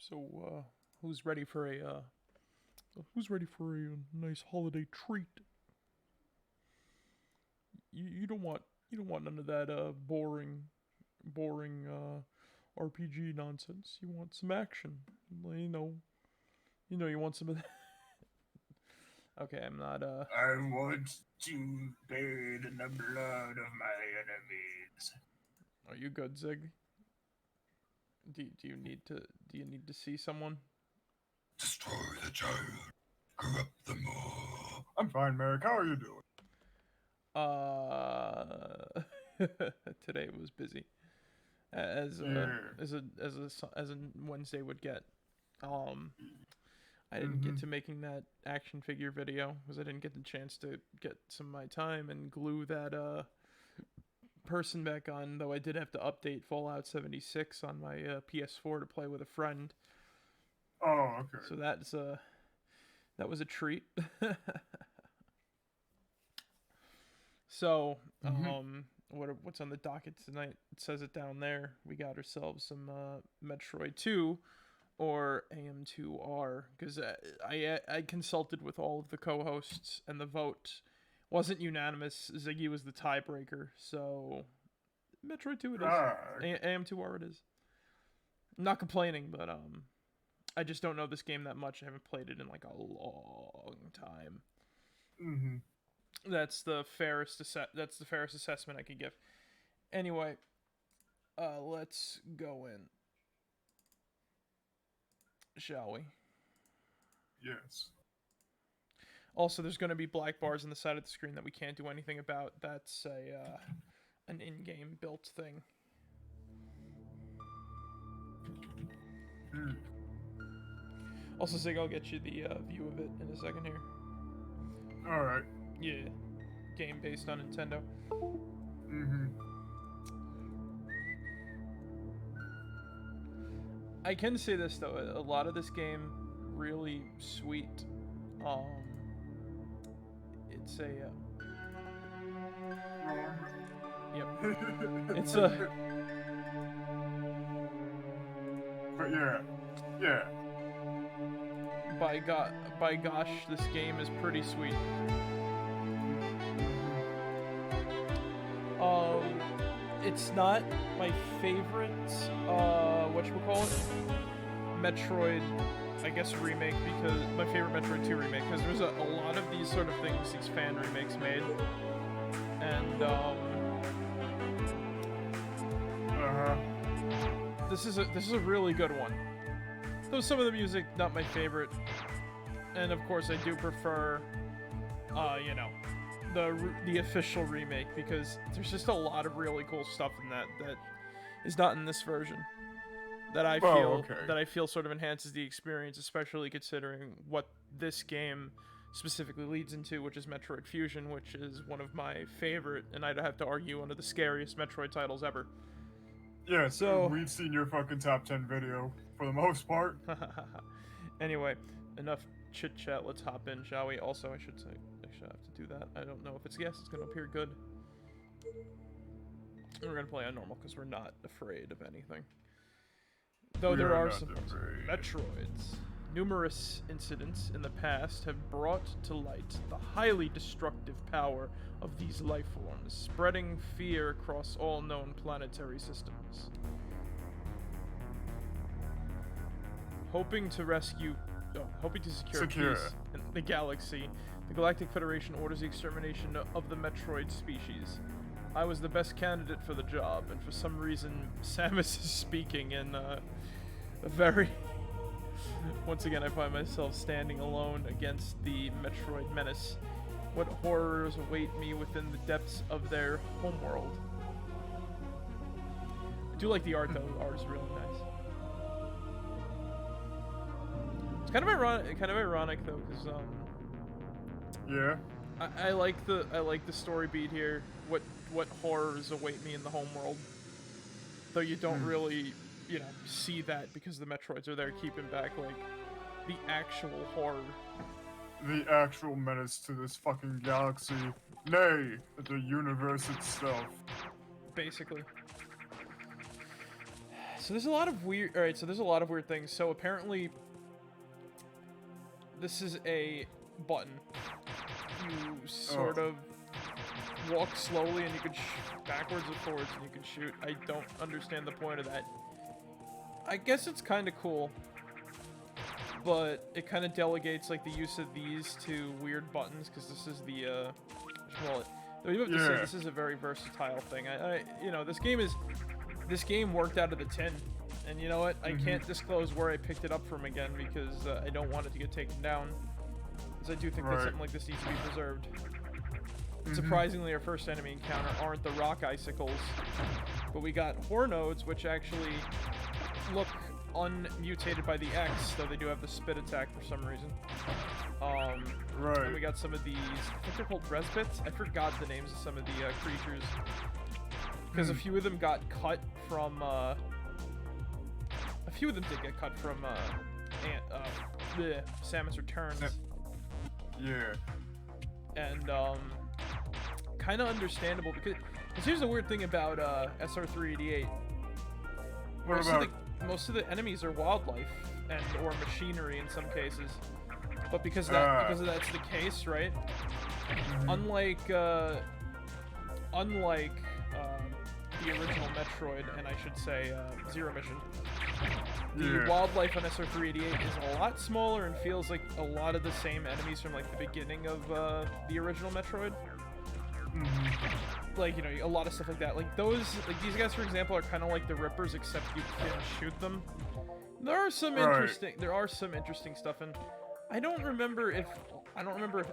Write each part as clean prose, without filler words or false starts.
So, who's ready for a nice holiday treat? You don't want none of that boring RPG nonsense. You want some action. You know you want some of that. Okay, I'm not. I want to bathe in the blood of my enemies. Are you good, Zig? Do you need to see someone? Destroy the child. Corrupt them all. I'm fine, Marek. How are you doing? Today was busy, as a Wednesday would get. I didn't get to making that action figure video because I didn't get the chance to get some of my time and glue that person back on. Though I did have to update Fallout 76 on my PS4 to play with a friend. Oh, okay. So that was a treat. So, what's on the docket tonight? It says it down there. We got ourselves some Metroid 2 or AM2R because I consulted with all of the co-hosts and the vote wasn't unanimous. Ziggy was the tiebreaker, so Metroid 2 it is. AM2R it is. I'm not complaining, but I just don't know this game that much. I haven't played it in like a long time. That's the fairest assessment I could give. Anyway, let's go in. Shall we? Yes. Also, there's going to be black bars on the side of the screen that we can't do anything about. That's an in-game built thing. Also, Zig, I'll get you the view of it in a second here. Alright. Yeah. Game based on Nintendo. I can say this, though. A lot of this game, really sweet. It's a... Yep. It's a... But yeah. By gosh, this game is pretty sweet. It's not my favorite, whatchamacallit? Metroid, I guess, remake, because my favorite Metroid 2 remake, because there's a lot of these sort of things, these fan remakes made, and, this is a really good one. Though some of the music, not my favorite, and of course I do prefer, the official remake, because there's just a lot of really cool stuff in that is not in this version that I feel sort of enhances the experience, especially considering what this game specifically leads into, which is Metroid Fusion, which is one of my favorite, and I'd have to argue, one of the scariest Metroid titles ever. Yeah, so we've seen your fucking top 10 video for the most part. Anyway, enough chit chat. Let's hop in, shall we? Also, I should have to do that. I don't know if it's it's gonna appear good. We're gonna play on normal because we're not afraid of anything. Though there are some Metroids. Numerous incidents in the past have brought to light the highly destructive power of these life forms, spreading fear across all known planetary systems. Hoping to secure peace in the galaxy, the Galactic Federation orders the extermination of the Metroid species. I was the best candidate for the job, and for some reason, Samus is speaking in a very... Once again, I find myself standing alone against the Metroid menace. What horrors await me within the depths of their homeworld? I do like the art, though. The art is really nice. It's kind of ironic though, because yeah. I like the story beat here. What horrors await me in the homeworld? Though you don't really, see that because the Metroids are there keeping back like the actual horror. The actual menace to this fucking galaxy, nay, the universe itself. Basically. So there's a lot of weird. All right, so there's a lot of weird things. So apparently, this is a button. You sort of walk slowly, and you can backwards or forwards, and you can shoot. I don't understand the point of that. I guess it's kind of cool, but it kind of delegates like the use of these to weird buttons, because this is the though you have to say this is a very versatile thing. This game worked out of the tin, and you know what? I can't disclose where I picked it up from again because I don't want it to get taken down. Because I do think that something like this needs to be preserved. Surprisingly, our first enemy encounter aren't the rock icicles, but we got Hornodes, which actually look unmutated by the X, though they do have the spit attack for some reason. Right. And we got some of these, I think they're called Resbits? I forgot the names of some of the creatures. Because a few of them got cut from, a few of them did get cut from, Samus Returns. Yeah. And, kind of understandable, because here's the weird thing about, SR388. Most of the enemies are wildlife or machinery in some cases, but because that's the case, right? Unlike the original Metroid, and I should say Zero Mission, the wildlife on SR388 is a lot smaller and feels like a lot of the same enemies from like the beginning of the original Metroid. Like, you know, a lot of stuff like that. Like these guys, for example, are kind of like the Rippers, except you can shoot them. There are some interesting stuff, and I don't remember if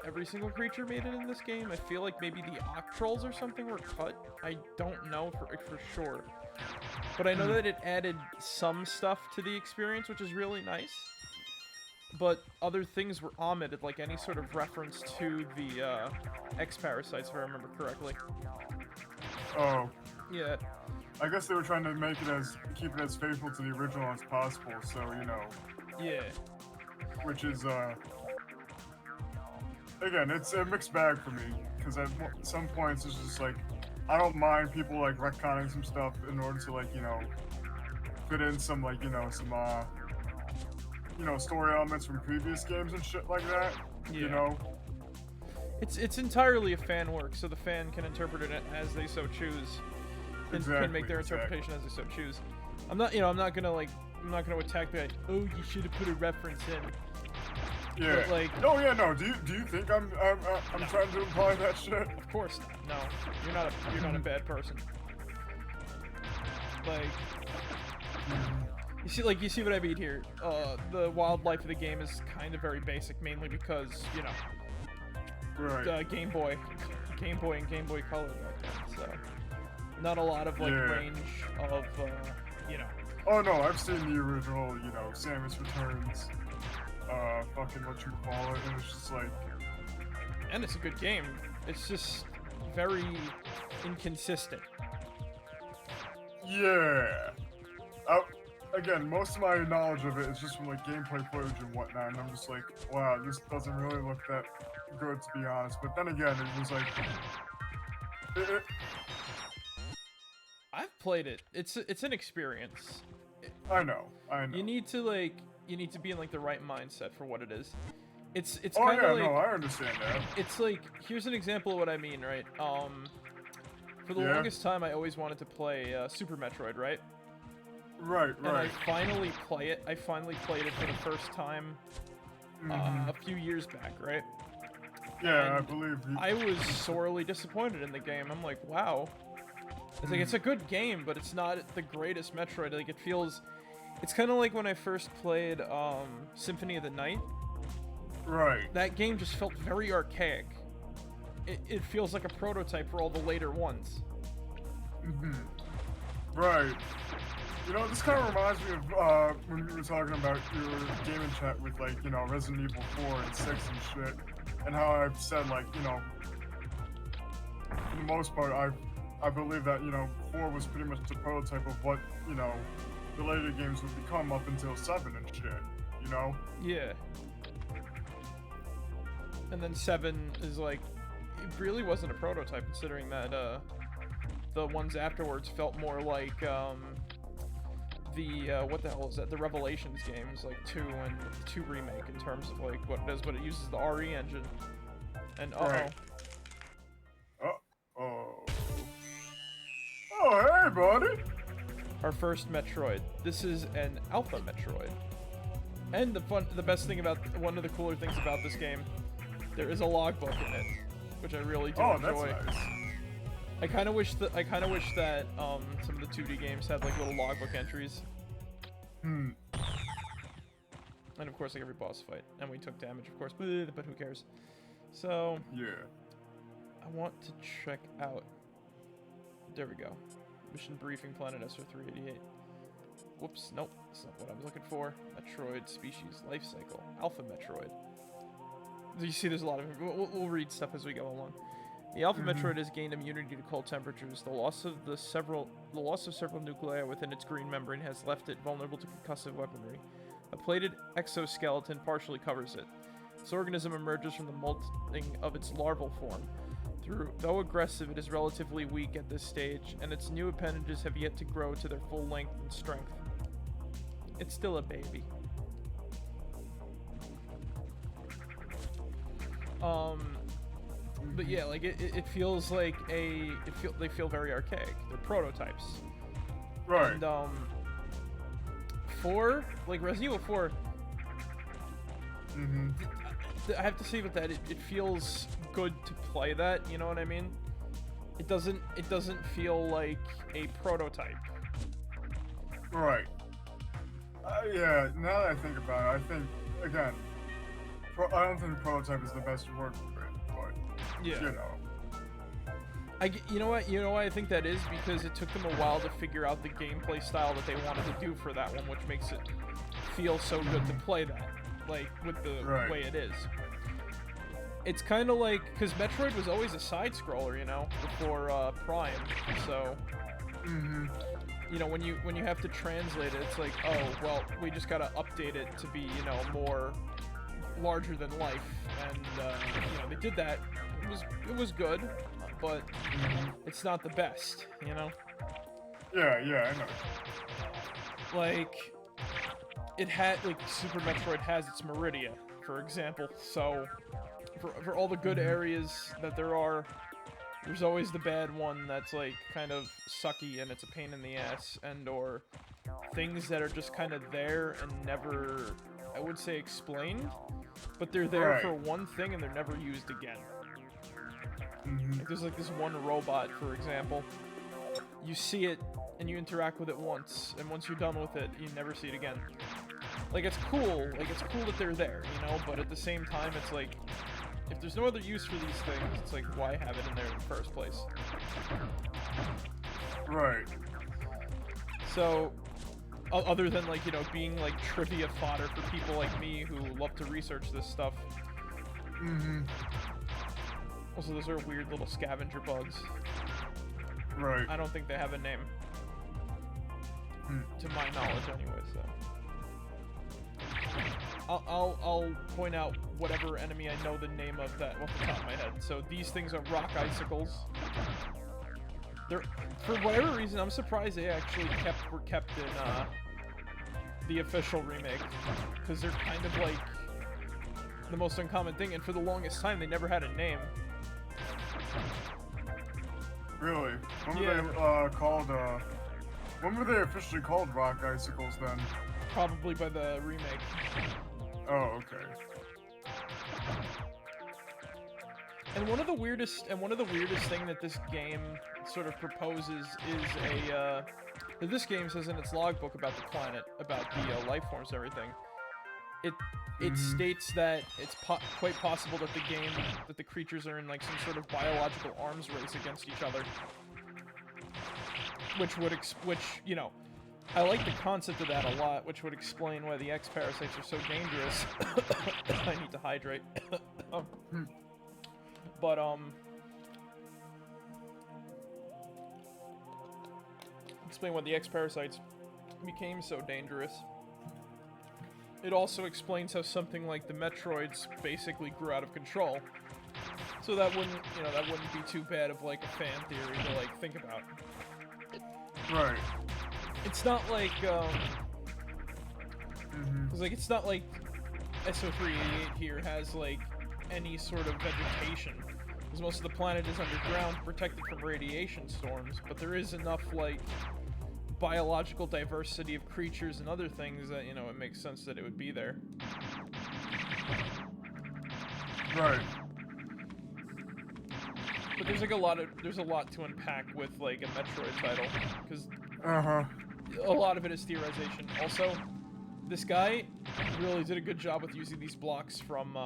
every single creature made it in this game. I feel like maybe the Octrolls or something were cut. I don't know for sure, but I know that it added some stuff to the experience, which is really nice. But other things were omitted, like any sort of reference to the X-Parasites, if I remember correctly. Oh. Yeah. I guess they were trying to keep it as faithful to the original as possible, so, you know. Yeah. Which is, again, it's a mixed bag for me, because at some points it's just like, I don't mind people, like, retconning some stuff in order to, like, you know, fit in some, like, you know, some, story elements from previous games and shit like that, you know? It's entirely a fan work, so the fan can interpret it as they so choose, and can make their interpretation as they so choose. I'm not gonna attack the guy. Oh, you should have put a reference in. Yeah. But, like, no. Do you think I'm trying to imply that shit? Of course not. No, you're not a bad person. Like. You see what I mean here. The wildlife of the game is kind of very basic, mainly because, you know, Game Boy and Game Boy Color back then, so not a lot of range of, you know. Oh no, I've seen the original, you know, Samus Returns, fucking whatchamacallit, and it's just like. And it's a good game. It's just very inconsistent. Yeah. Again, most of my knowledge of it is just from like gameplay footage and whatnot, and I'm just like, wow, this doesn't really look that good, to be honest. But then again, it was like, I've played it. It's an experience. I know. You need to be in like the right mindset for what it is. It's oh kind of yeah, no, I understand that. It's like, here's an example of what I mean, right? For the longest time, I always wanted to play Super Metroid, right? Right. And I finally played it for the first time a few years back, right? Yeah, and I believe you. I was sorely disappointed in the game. I'm like, wow. It's like, it's a good game, but it's not the greatest Metroid. Like, it's kind of like when I first played Symphony of the Night. Right. That game just felt very archaic. It feels like a prototype for all the later ones. Right. You know, this kind of reminds me of when we were talking about your gaming chat with, like, you know, Resident Evil 4 and 6 and shit, and how I've said, like, you know, for the most part, I believe that, you know, 4 was pretty much the prototype of what, you know, the later games would become up until 7 and shit, you know? Yeah. And then 7 is like, it really wasn't a prototype, considering that the ones afterwards felt more like what the hell is that? The Revelations games, like 2 and 2 remake, in terms of like what it does, but it uses the RE engine. And Right. Oh, hey, buddy. Our first Metroid. This is an Alpha Metroid. And the best thing about, one of the cooler things about this game, there is a logbook in it, which I really do enjoy. That's nice. I kind of wish that some of the 2D games had like little logbook entries. And of course, like every boss fight, and we took damage, of course, but who cares? So yeah. I want to check out. There we go. Mission briefing, planet SR388. Whoops, nope, that's not what I was looking for. Metroid species life cycle, Alpha Metroid. You see, there's a lot of. We'll read stuff as we go along. The Alpha Metroid has gained immunity to cold temperatures. The loss of several nuclei within its green membrane has left it vulnerable to concussive weaponry. A plated exoskeleton partially covers it. This organism emerges from the molting of its larval form. Though aggressive, it is relatively weak at this stage, and its new appendages have yet to grow to their full length and strength. It's still a baby. But yeah, like it feels like they feel very archaic. They're prototypes. Right. And 4, like Resident Evil 4. I have to say with that, it feels good to play that. You know what I mean? It doesn't feel like a prototype. Right. Yeah. Now that I think about it, I think again, I don't think prototype is the best word for it, but yeah. You know. You know why I think that is? Because it took them a while to figure out the gameplay style that they wanted to do for that one, which makes it feel so good to play that, like, with the way it is. It's kind of like, because Metroid was always a side-scroller, you know, before Prime, so, you know, when you have to translate it, it's like, oh, well, we just gotta update it to be, you know, more larger than life, and, you know, they did that. It was good, but it's not the best, you know? Yeah, I know. Like, it had, like, Super Metroid has its Meridia, for example, so for all the good areas that there are, there's always the bad one that's, like, kind of sucky and it's a pain in the ass, and or things that are just kind of there and never, I would say, explained, but they're there for one thing and they're never used again. Like, there's like this one robot, for example. You see it and you interact with it once, and once you're done with it, you never see it again. Like, it's cool. Like, it's cool that they're there, you know? But at the same time, it's like, if there's no other use for these things, it's like, why have it in there in the first place? Right. So, other than, like, you know, being like trivia fodder for people like me who love to research this stuff. Also, those are weird little scavenger bugs. Right. I don't think they have a name. To my knowledge, anyway, so. I'll point out whatever enemy I know the name of that off the top of my head. So these things are rock icicles. They're, for whatever reason, I'm surprised they actually were kept in the official remake, because they're kind of like the most uncommon thing, and for the longest time they never had a name. Really? When were they called? When were they officially called rock icicles then? Probably by the remake. Oh, okay. And one of the weirdest thing that this game sort of proposes is that this game says in its logbook about the planet, about the life forms and everything. It states that it's quite possible that the creatures are in like some sort of biological arms race against each other. Which you know, I like the concept of that a lot, which would explain why the X parasites are so dangerous. I need to hydrate. But explain why the X parasites became so dangerous. It also explains how something like the Metroids basically grew out of control. So that wouldn't be too bad of like a fan theory to like think about. Right. It's not like it's not like SO388 here has like any sort of vegetation, because most of the planet is underground, protected from radiation storms, but there is enough like biological diversity of creatures and other things that, you know, it makes sense that it would be there. Right. But there's like there's a lot to unpack with like a Metroid title, because a lot of it is theorization. Also, this guy really did a good job with using these blocks from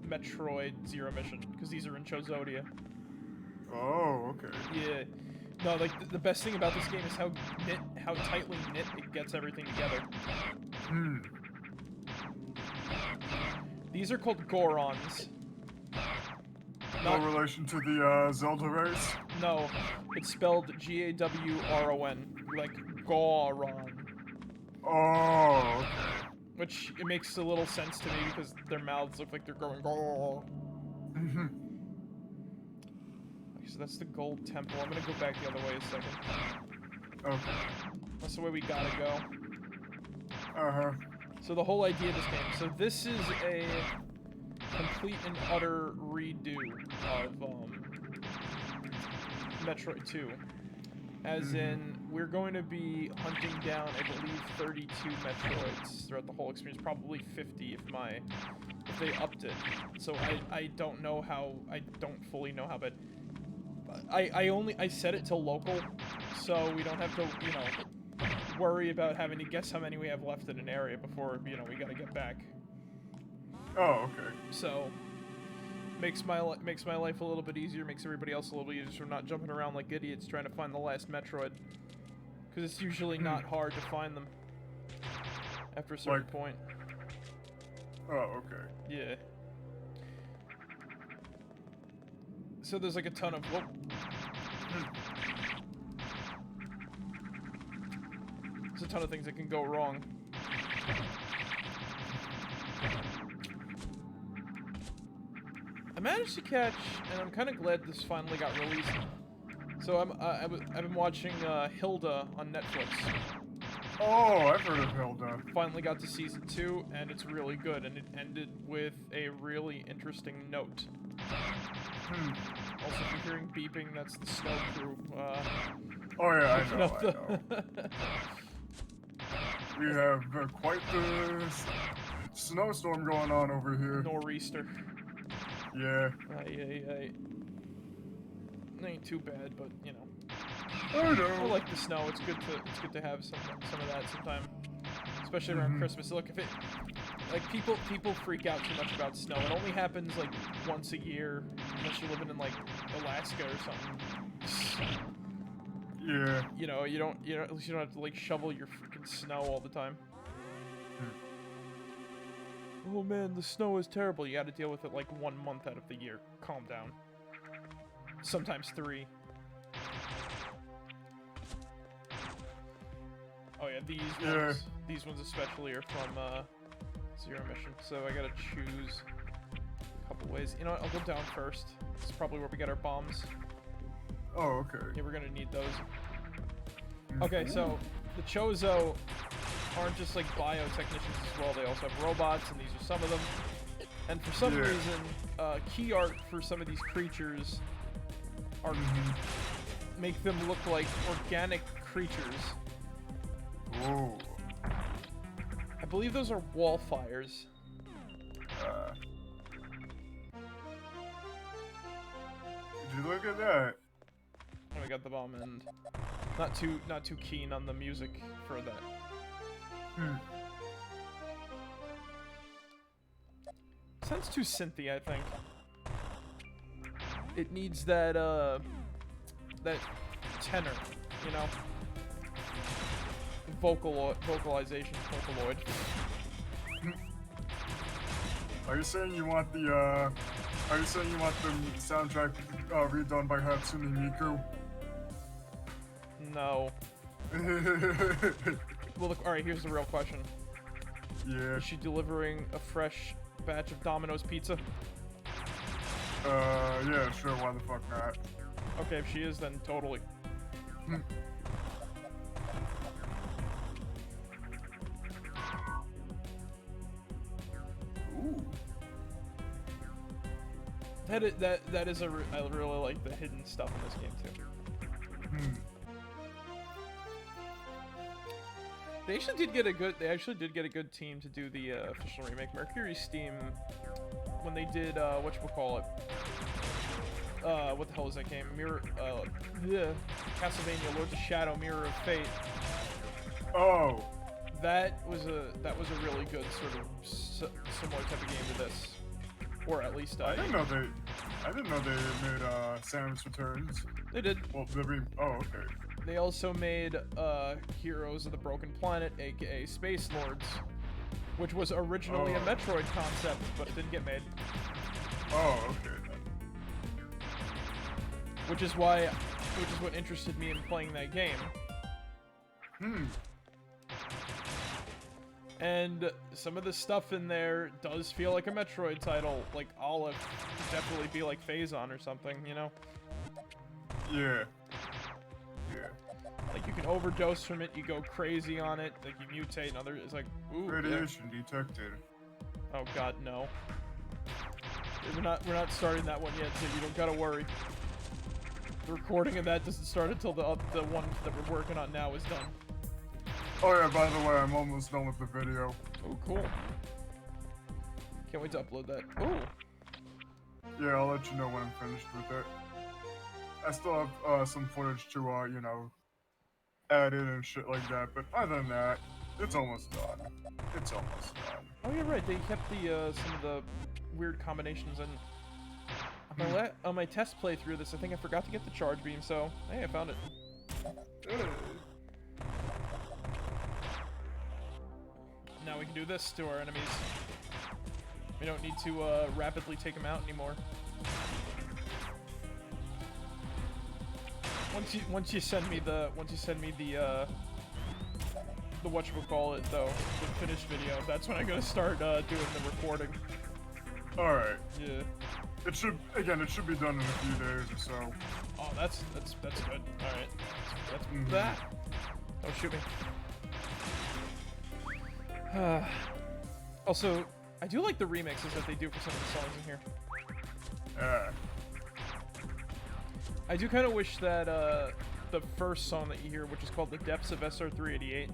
Metroid Zero Mission, because these are in Chozodia. Oh, okay. Yeah. No, like, the best thing about this game is how tightly knit it gets everything together. Hmm. These are called Gorons. No relation to the Zelda race? No, it's spelled G-A-W-R-O-N, like Goron. Oh, okay. Which, it makes a little sense to me because their mouths look like they're going Gor. Mhm. Okay, so that's the gold temple. I'm gonna go back the other way a second. Okay. That's the way we gotta go. Uh-huh. So the whole idea of this game, so this is a complete and utter redo of Metroid 2. As in, we're going to be hunting down, I believe, 32 Metroids throughout the whole experience, probably 50 if they upped it. So I don't know how, I don't fully know how, but I set it to local, so we don't have to, you know, worry about having to guess how many we have left in an area before, you know, we gotta get back. Oh, okay. So makes my life a little bit easier, makes everybody else a little bit easier, so we're not jumping around like idiots trying to find the last Metroid, because it's usually not hard to find them after a certain point. Oh, okay. Yeah. So there's like a ton of there's a ton of things that can go wrong. I managed to catch, and I'm kind of glad this finally got released. So I've been watching Hilda on Netflix. Oh, I've heard of Hilda. Finally got to season 2, and it's really good, and it ended with a really interesting note. Also, if you're hearing beeping, that's the snow crew. Oh yeah, I know. We have quite the snowstorm going on over here. Nor'easter. Yeah. It ain't too bad, but you know. I know. I like the snow. It's good to have some of that sometime, especially around Christmas. Look, if it like people freak out too much about snow. It only happens like once a year, unless you're living in like Alaska or something. Yeah. You know, at least you don't have to like shovel your freaking snow all the time. Oh man, the snow is terrible. You got to deal with it like 1 month out of the year. Calm down. Sometimes 3. Oh yeah, these ones especially are from Zero Mission. So I gotta choose a couple ways. You know what? I'll go down first. This is probably where we get our bombs. Oh, okay. Yeah, we're gonna need those. Okay, so the Chozo aren't just like biotechnicians as well. They also have robots, and these are some of them. And for some reason, key art for some of these creatures are make them look like organic creatures. Oh. I believe those are wall fires. Did you look at that? Oh, we got the bomb, and not too keen on the music for that. Sounds too synthy, I think. It needs that that tenor, you know, vocalization, vocaloid. Are you saying you want the soundtrack redone by Hatsune Miku? No. Well, look. All right. Here's the real question. Yeah. Is she delivering a fresh batch of Domino's pizza? Yeah, sure. Why the fuck not? Okay, if she is, then totally. Ooh. That is I really like the hidden stuff in this game too. They actually did get a good team to do the official remake. Mercury Steam, when they did whatchamacallit, what the hell was that game? Castlevania Lords of Shadow Mirror of Fate. Oh. That was a really good sort of similar type of game to this. or at least I didn't know they made Samus Returns. They did. Well, oh, okay. They also made Heroes of the Broken Planet, aka Space Lords, which was originally a Metroid concept, but it didn't get made. Oh, okay. Which is what interested me in playing that game. And some of the stuff in there does feel like a Metroid title. Like Olive could definitely be like Phazon or something, you know? Yeah. Like you can overdose from it, you go crazy on it, like you mutate and other. It's like, ooh. Radiation detected. Oh God, no. We're not starting that one yet, so you don't gotta worry. The recording of that doesn't start until the one that we're working on now is done. Oh yeah, by the way, I'm almost done with the video. Oh, cool. Can't wait to upload that. Oh. Yeah, I'll let you know when I'm finished with it. I still have some footage to, you know, add in and shit like that, but other than that, it's almost done. It's almost done. Oh, you're right. They kept the some of the weird combinations in. On my test playthrough of this, I think I forgot to get the charge beam, so hey, I found it. Now we can do this to our enemies. We don't need to rapidly take them out anymore. Once you send me the whatchamacallit though, the finished video, that's when I'm gonna start doing the recording. Alright. Yeah. It should be done in a few days or so. Oh, that's good. Alright. That's that. Don't shoot me. Also, I do like the remixes that they do for some of the songs in here. Yeah. I do kind of wish that the first song that you hear, which is called The Depths of SR388,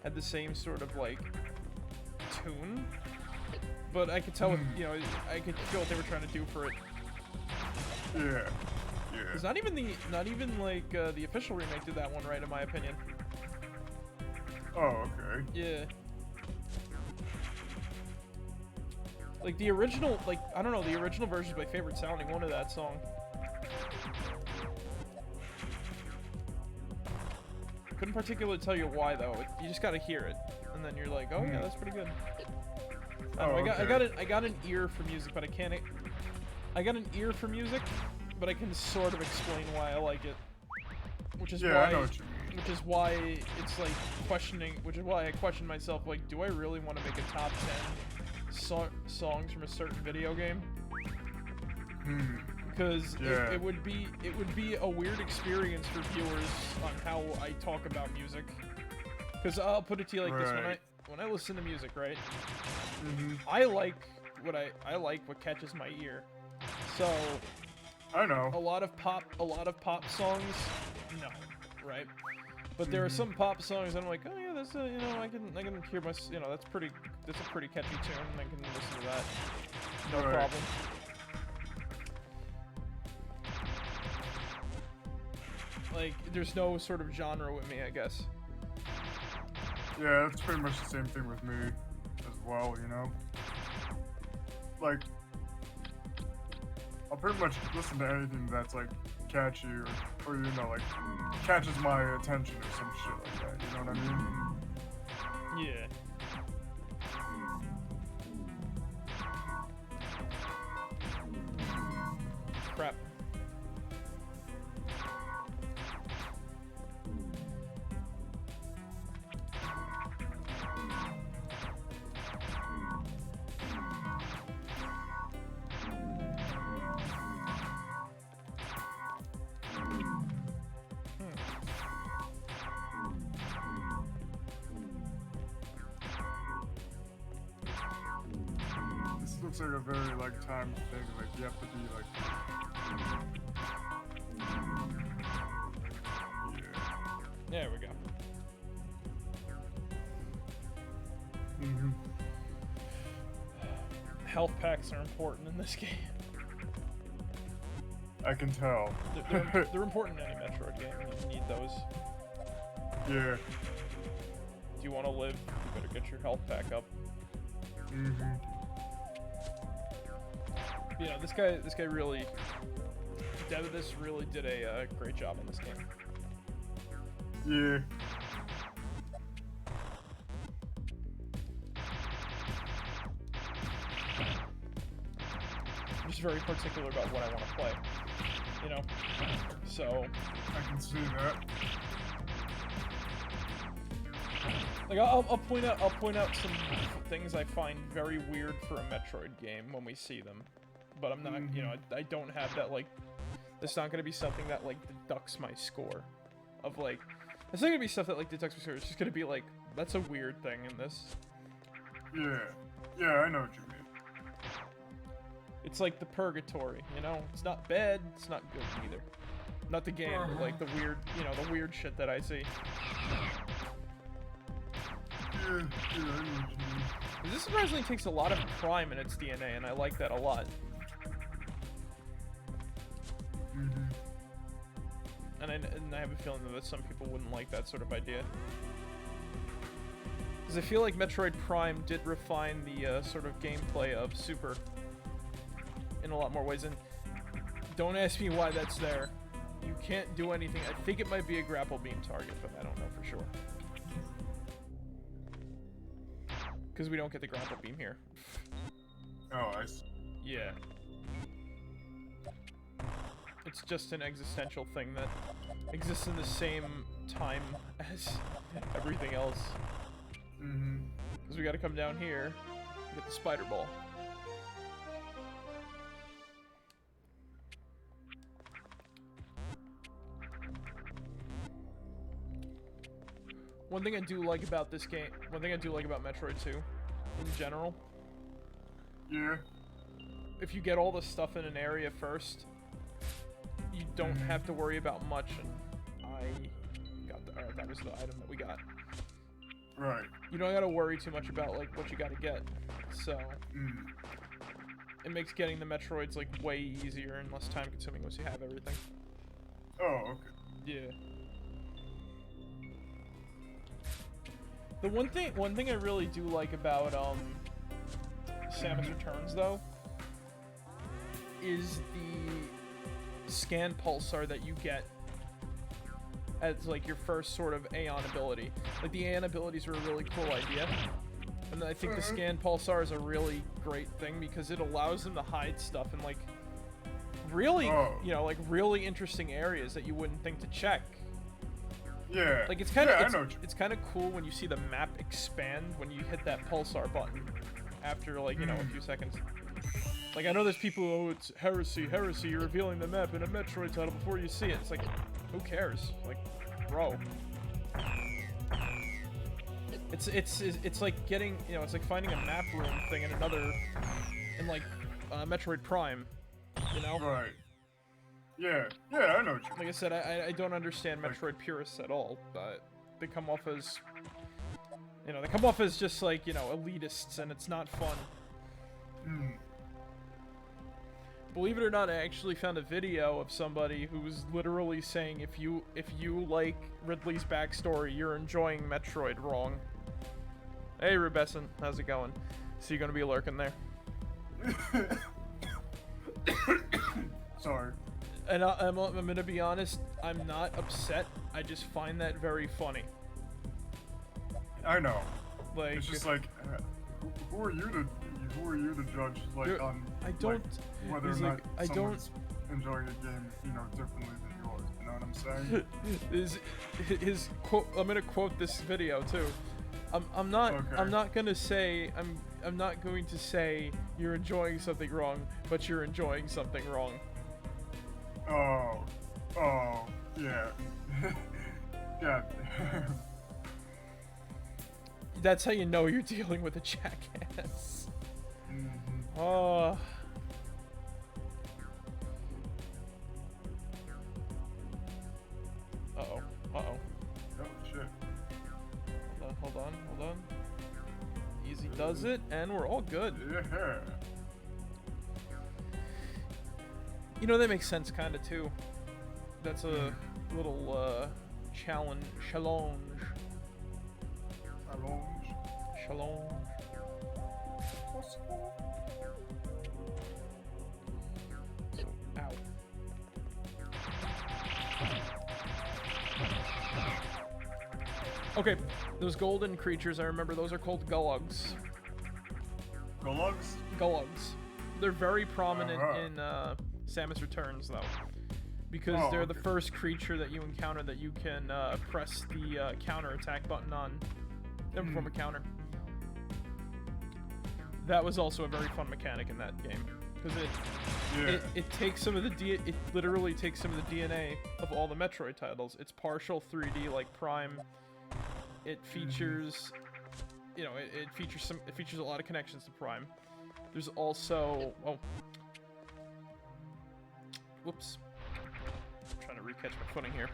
had the same sort of like tune. But I could tell, you know, I could feel what they were trying to do for it. Yeah. It's not even like the official remake did that one right, in my opinion. Oh, okay. Yeah. Like the original, like I don't know, the original version is my favorite sounding one of that song. Couldn't particularly tell you why though. You just gotta hear it, and then you're like, oh yeah, that's pretty good. I got an ear for music, but I can't. I got an ear for music, but I can sort of explain why I like it. Which is why. I know what you mean. Which is why it's like questioning. Which is why I question myself. Like, do I really want to make a top 10 songs from a certain video game? Because it would be a weird experience for viewers on how I talk about music. Because I'll put it to you like this: when I listen to music, right? I like what catches my ear. So I know a lot of pop songs, no, right? But there are some pop songs that I'm like, oh yeah, that's you know, I can hear my, you know, that's a pretty catchy tune, and I can listen to that, no problem. Like, there's no sort of genre with me, I guess. Yeah, that's pretty much the same thing with me as well, you know? Like, I'll pretty much listen to anything that's, like, catchy or you know, like, catches my attention or some shit like that, you know what I mean? Yeah. Crap. Looks like a very, like, timed thing, like, you have to be, like... Yeah. There we go. Health packs are important in this game. I can tell. They're important in any Metroid game. You need those. Yeah. If you want to live, you better get your health pack up. You know, this guy really, the dev of this really did a great job on this game. Yeah. I'm just very particular about what I want to play, you know. So I can see that. Like I'll point out some things I find very weird for a Metroid game when we see them, but I'm not, you know, I don't have that, like, it's not gonna be something that like deducts my score, of like, it's not gonna be stuff that like deducts my score. It's just gonna be like, that's a weird thing in this. Yeah, yeah, I know what you mean. It's like the purgatory, you know. It's not bad, it's not good either. Not the game, but like the weird, you know, the weird shit that I see. Yeah, I know what you mean. This surprisingly takes a lot of Prime in its DNA, and I like that a lot. And I have a feeling that some people wouldn't like that sort of idea. Because I feel like Metroid Prime did refine the sort of gameplay of Super in a lot more ways, and don't ask me why that's there. You can't do anything. I think it might be a grapple beam target, but I don't know for sure. Because we don't get the grapple beam here. Oh, I see. Yeah. It's just an existential thing that exists in the same time as everything else. Because we gotta come down here, get the spider ball. One thing I do like about this game, one thing I do like about Metroid 2, in general, Yeah. if you get all the stuff in an area first, you don't have to worry about much, and I got the, alright, that was the item that we got. Right. You don't gotta worry too much about, like, what you gotta get, so it makes getting the Metroids, like, way easier and less time consuming once you have everything. Oh, okay. Yeah. The one thing I really do like about Samus Returns though is the scan pulsar that you get as like your first sort of Aeon ability. Like the Aeon abilities are a really cool idea, and I think the scan pulsar is a really great thing because it allows them to hide stuff in like really, you know, like really interesting areas that you wouldn't think to check. Yeah. Like it's kind of I know it's kind of cool when you see the map expand when you hit that pulsar button after like, you know, a few seconds. Like I know there's people, oh, it's heresy, you're revealing the map in a Metroid title before you see it. It's like, who cares? Like, bro. It's like getting, you know, it's like finding a map room thing in another, in like Metroid Prime, you know? Right. Yeah, yeah, I know what you mean. Like I said, I don't understand Metroid purists at all, but they come off as, you know, they come off as just like, you know, elitists, and it's not fun. Believe it or not, I actually found a video of somebody who was literally saying if you like Ridley's backstory, you're enjoying Metroid wrong. Hey, Rubescent, how's it going? So you're gonna be lurking there? Sorry. And I'm gonna be honest, I'm not upset. I just find that very funny. I know. Like it's just like, who are you to judge? Like on I don't. Like, whether or not I someone's enjoying a game, you know, differently than yours. You know what I'm saying? his quote. I'm gonna quote this video too. I'm not. Okay. I'm not gonna say. I'm not going to say you're enjoying something wrong, but you're enjoying something wrong. Oh, yeah. Yeah. That's how you know you're dealing with a jackass. Oh. Uh-oh. Oh, shit. Hold on. Easy does it, and we're all good. Yeah. You know, that makes sense kind of too. That's a little challenge. Okay, those golden creatures, I remember those are called Gulugs. Gulugs? Gulugs. They're very prominent Uh-huh. in Samus Returns, though. Because they're the first creature that you encounter that you can press the counter attack button on and perform a counter. That was also a very fun mechanic in that game. Because it takes some of the it literally takes some of the DNA of all the Metroid titles. It's partial 3D like Prime. It features, you know, it features a lot of connections to Prime. There's also whoops, I'm trying to recatch my footing here,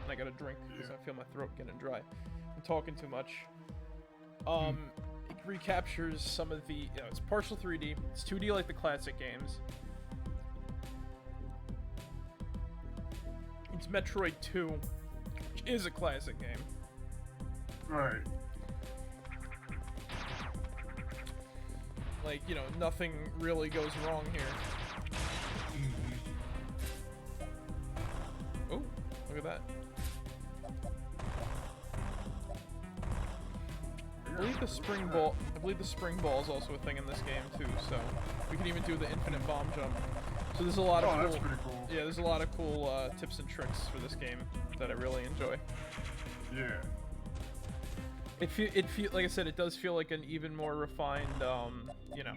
and I got a drink because I feel my throat getting dry. I'm talking too much. It recaptures some of the, it's partial 3D. It's 2D like the classic games. It's Metroid 2, which is a classic game. Right. Like, you know, nothing really goes wrong here. Oh, look at that. I believe the spring ball is also a thing in this game too, so we can even do the infinite bomb jump. So there's a lot of cool, that's pretty cool. Yeah, there's a lot of cool tips and tricks for this game that I really enjoy. Yeah. It feel like I said, it does feel like an even more refined, you know.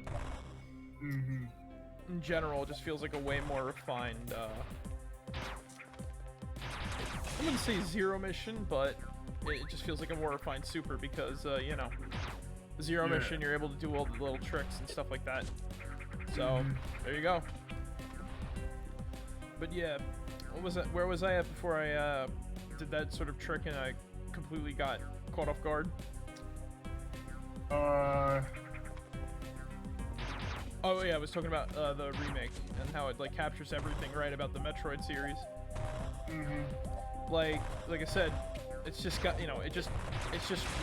In general, it just feels like a way more refined. I wouldn't say Zero Mission, but it just feels like a more refined Super because, you know, Zero Mission, you're able to do all the little tricks and stuff like that. So there you go. But yeah, what was that? Where was I at before I did that sort of trick and I completely got caught off guard? Oh yeah, I was talking about the remake and how it like captures everything right about the Metroid series. Like I said, it's just got, you know, it's just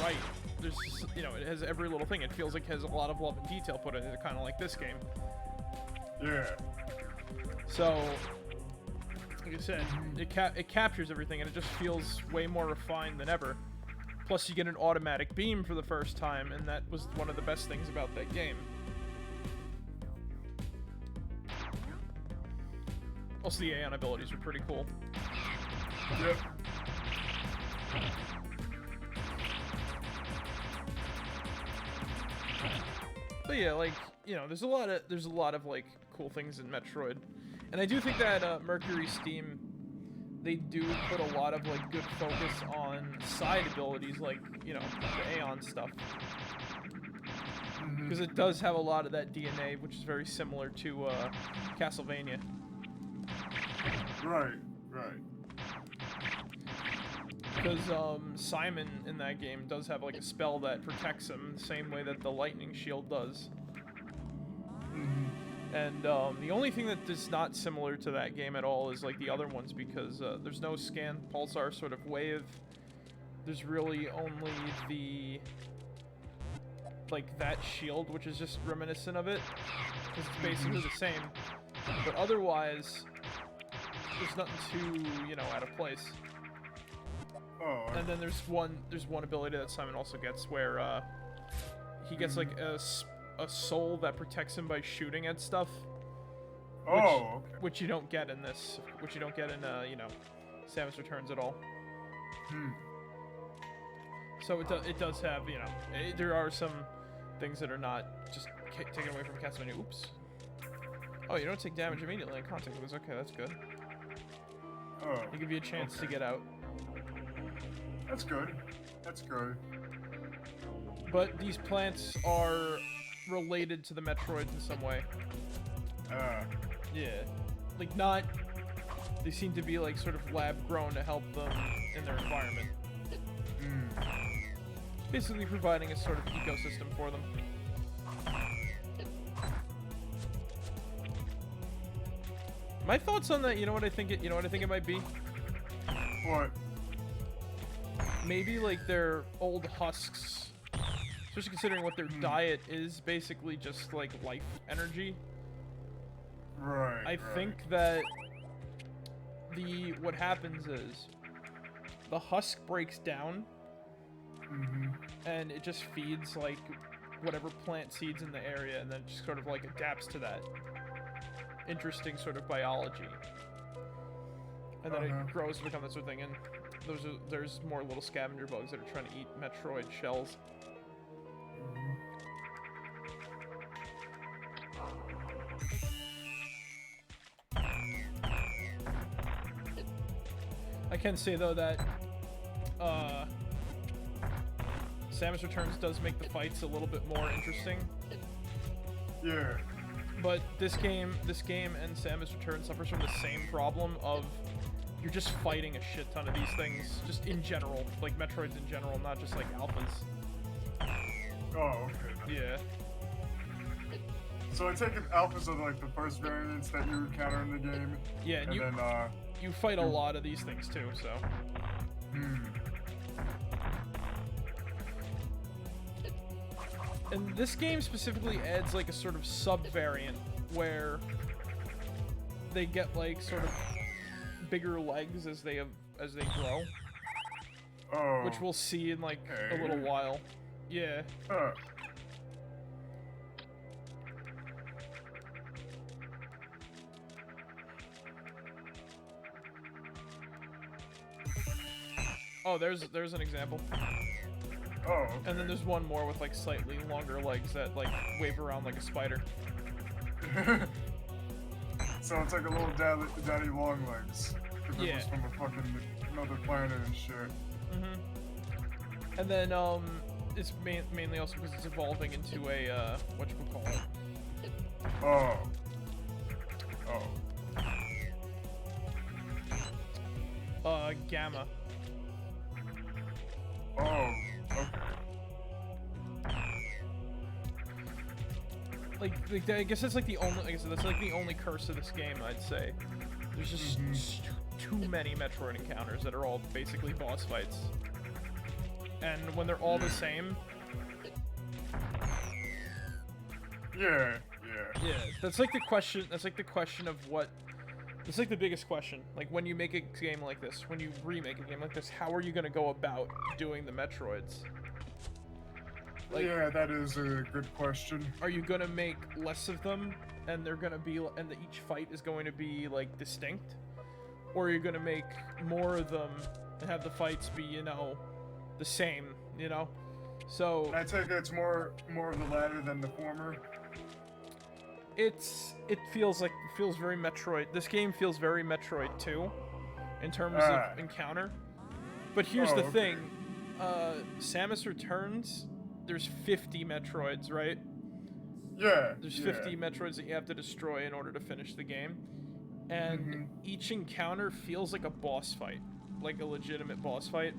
right. There's, you know, it has every little thing. It feels like it has a lot of love and detail put into it, kind of like this game. Yeah. So, like I said, it captures everything, and it just feels way more refined than ever. Plus, you get an automatic beam for the first time, and that was one of the best things about that game. Also, the Aeon abilities are pretty cool. Yep. But yeah, like, you know, there's a lot of like cool things in Metroid, and I do think that Mercury Steam, they do put a lot of like good focus on side abilities, like, you know, the Aeon stuff, because it does have a lot of that DNA, which is very similar to Castlevania. Right. Because Simon in that game does have like a spell that protects him the same way that the lightning shield does. And the only thing that is not similar to that game at all is like the other ones, because there's no scan pulsar sort of wave. There's really only the like that shield, which is just reminiscent of it, because it's basically the same. But otherwise, there's nothing too, you know, out of place. And then there's one ability that Simon also gets where he gets like a soul that protects him by shooting at stuff. Which you don't get in this. Which you don't get in you know, Samus Returns at all. So it does have, you know, there are some things that are not just taken away from Castlevania. Oops. Oh, you don't take damage immediately in contact with this. Okay, that's good. They give you a chance to get out. That's good. That's good. But these plants are related to the Metroids in some way. Yeah. Like, not... They seem to be, like, sort of lab-grown to help them in their environment. Basically providing a sort of ecosystem for them. My thoughts on that, you know what I think it might be? What? Maybe like their old husks, especially considering what their diet is, basically just like life energy. Right. I think that what happens is the husk breaks down, Mm-hmm. and it just feeds like whatever plant seeds in the area, and then it just sort of like adapts to that interesting sort of biology, and then it grows to become that sort of thing. And there's more little scavenger bugs that are trying to eat Metroid shells. I can say though that Samus Returns does make the fights a little bit more interesting. Yeah. But this game and Samus Returns suffers from the same problem of you're just fighting a shit ton of these things, just in general, like Metroids in general, not just like alphas. Oh, okay. Yeah. So I take it alphas are like the first variants that you encounter in the game. Yeah, and you fight a lot of these things too, so. And this game specifically adds like a sort of sub-variant where they get like sort of bigger legs as they grow. Oh. Which we'll see in like a little while. Yeah. Oh, there's an example. Oh, okay. And then there's one more with like slightly longer legs that like wave around like a spider. So it's like a little daddy long legs. If it was from a fucking another planet and shit. Mm-hmm. And then it's mainly also because it's evolving into a whatchamacallit. Oh. Gamma. Oh, okay. Like I guess that's like the only, like I said, that's like the only curse of this game, I'd say. There's just too many Metroid encounters that are all basically boss fights. And when they're all the same... Yeah. Yeah, that's like the question of what... It's like the biggest question. Like, when you make a game like this, when you remake a game like this, how are you going to go about doing the Metroids? Like, yeah, that is a good question. Are you going to make less of them, and they're going to be... And each fight is going to be, like, distinct? Or are you going to make more of them and have the fights be, you know, the same, you know? So... I take it it's more of the latter than the former? It feels very Metroid. This game feels very Metroid 2 in terms of encounter. But here's the thing. Samus Returns, there's 50 Metroids, right? Yeah. There's 50 Metroids that you have to destroy in order to finish the game. And each encounter feels like a boss fight. Like a legitimate boss fight.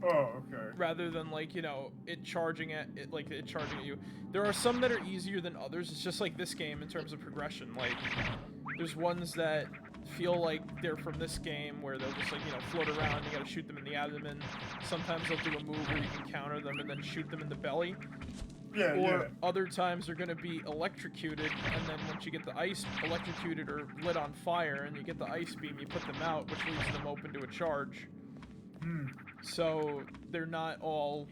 Oh, okay. Rather than, like, you know, it charging at you. There are some that are easier than others. It's just like this game in terms of progression. Like, there's ones that feel like they're from this game where they'll just, like, you know, float around. You gotta shoot them in the abdomen. Sometimes they'll do a move where you can counter them and then shoot them in the belly. Yeah, or other times they're gonna be electrocuted, and then once you get the ice electrocuted or lit on fire and you get the ice beam, you put them out, which leaves them open to a charge. So they're not all,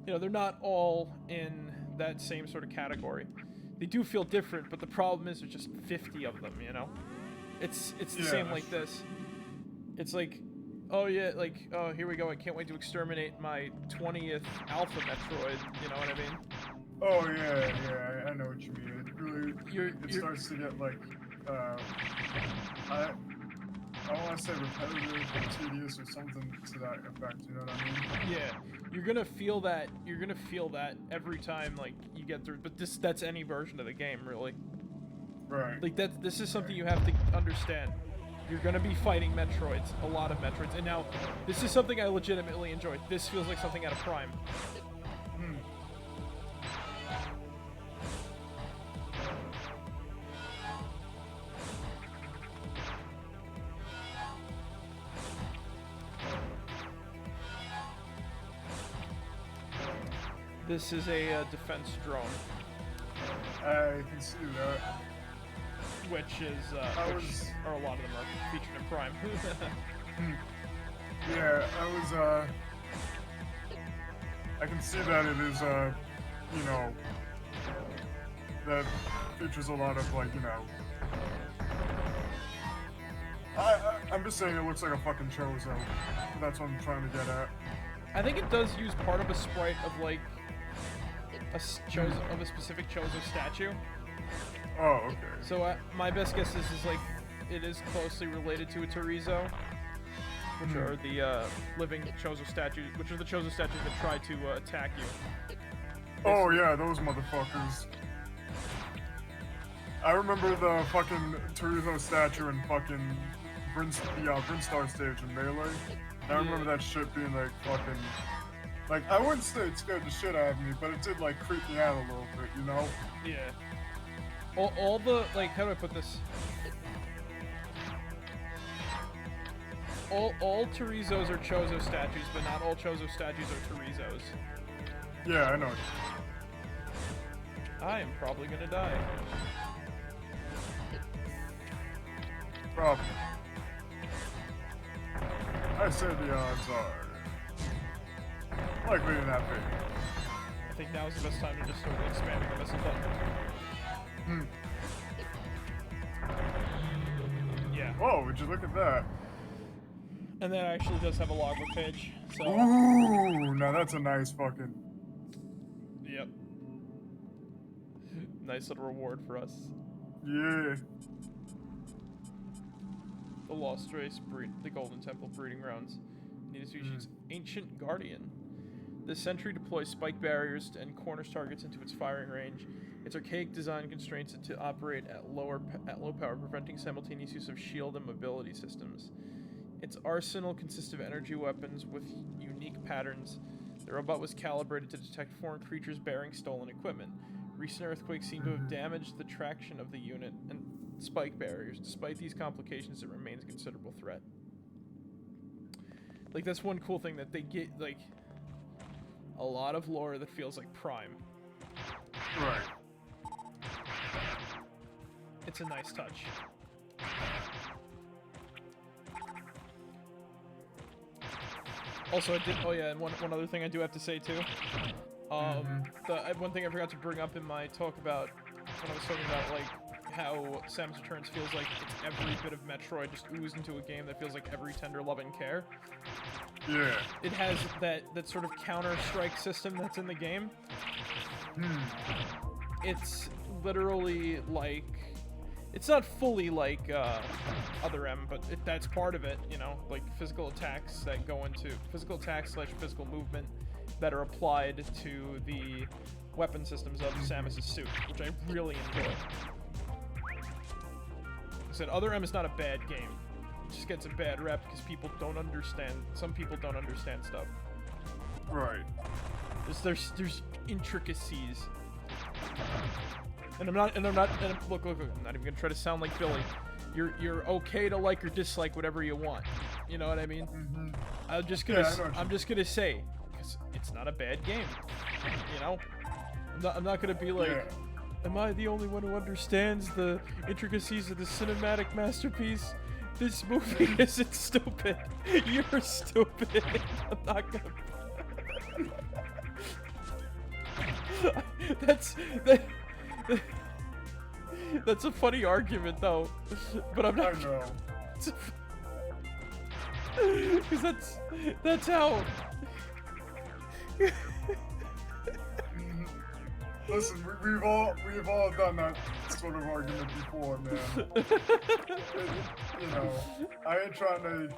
you know, they're not all in that same sort of category. They do feel different, but the problem is there's just 50 of them, you know? It's the same like this. It's like, oh yeah, like, oh, here we go, I can't wait to exterminate my 20th Alpha Metroid, you know what I mean? Oh yeah, I know what you mean. It really, it starts to get like, I don't want to say repetitive or tedious or something to that effect, you know what I mean? Yeah, you're gonna feel that every time, like, you get through, but that's any version of the game, really. Right. Like, this is something you have to understand. You're gonna be fighting Metroids, a lot of Metroids, and now, this is something I legitimately enjoy. This feels like something out of Prime. This is a defense drone. I can see that. Which is, or a lot of them are featured in Prime. Yeah, I can see that it is, you know, that features a lot of, like, you know... I'm just saying it looks like a fucking Chozo. That's what I'm trying to get at. I think it does use part of a sprite of, like, a specific Chozo statue. Oh, okay. So my best guess is like, it is closely related to a Torizo, which are the living Chozo statues, which are the Chozo statues that try to attack you. Oh yeah, those motherfuckers. I remember the fucking Torizo statue in fucking Brinstar stage in Melee. And I remember that shit being like fucking... Like, I wouldn't say it scared the shit out of me, but it did like creep me out a little bit, you know? Yeah. All the, like, how do I put this? All Torizos are Chozo statues, but not all Chozo statues are Torizos. Yeah, I know. I am probably gonna die. Probably. I say the odds are likely not big. I think now is the best time to just start expanding the missile button. Yeah. Whoa, would you look at that? And that actually does have a logbook page, so... Ooh, now that's a nice fucking... Yep. Nice little reward for us. Yeah. The Lost Race the Golden Temple breeding grounds. Need a species Ancient Guardian. This sentry deploys spike barriers and corners targets into its firing range. Its archaic design constrains it to operate at low power, preventing simultaneous use of shield and mobility systems. Its arsenal consists of energy weapons with unique patterns. The robot was calibrated to detect foreign creatures bearing stolen equipment. Recent earthquakes seem to have damaged the traction of the unit and spike barriers. Despite these complications, it remains a considerable threat. Like, that's one cool thing that they get, like, a lot of lore that feels like Prime. Right. It's a nice touch. Also, and one other thing I do have to say too. One thing I forgot to bring up in my talk about when I was talking about like how Samus Returns feels like it's every bit of Metroid just oozed into a game that feels like every tender love and care. Yeah. It has that sort of Counter-Strike system that's in the game. It's literally like, it's not fully like Other M, but that's part of it, you know, like physical attacks that go into physical attacks / physical movement that are applied to the weapon systems of Samus's suit, which I really enjoy. Like I said, Other M is not a bad game. It just gets a bad rep because people don't understand. Some people don't understand stuff. Right. There's intricacies. And look, I'm not even gonna try to sound like Billy. You're okay to like or dislike whatever you want. You know what I mean? I'm just gonna say, because it's not a bad game. You know? I'm not gonna be like, am I the only one who understands the intricacies of the cinematic masterpiece? This movie isn't stupid. You're stupid. I'm not gonna. That's a funny argument, though. But I'm not. I know. Because that's how. Listen, we've all done that sort of argument before, man. You know, I ain't trying to,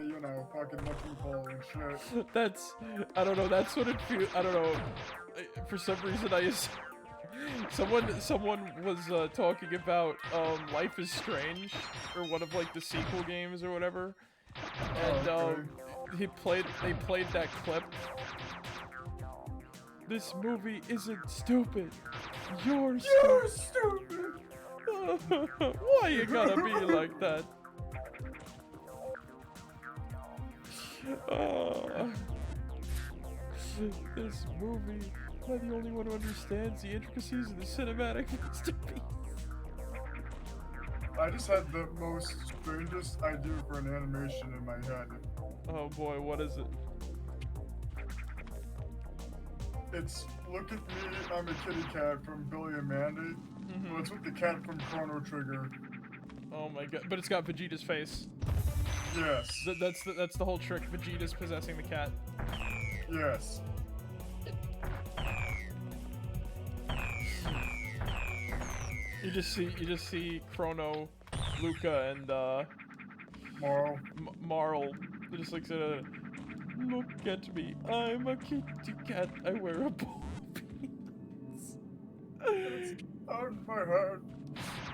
you know, fucking what you call and shit. I don't know, that's what it feels, I don't know. For some reason, someone was talking about Life is Strange, or one of like the sequel games or whatever. And they played that clip. This movie isn't stupid. You're stupid. Why you gotta be like that? This movie, am I the only one who understands the intricacies of the cinematic masterpiece? I just had the most strangest idea for an animation in my head. Oh boy, what is it? It's look at me, I'm a kitty cat from Billy and Mandy. Well, it's with the cat from Chrono Trigger. Oh my god! But it's got Vegeta's face. Yes. That's the whole trick. Vegeta's possessing the cat. Yes. You just see Chrono, Luca, and Moral. Marl. They're just like, look at me, I'm a kitty cat. I wear a ball beans. On my head.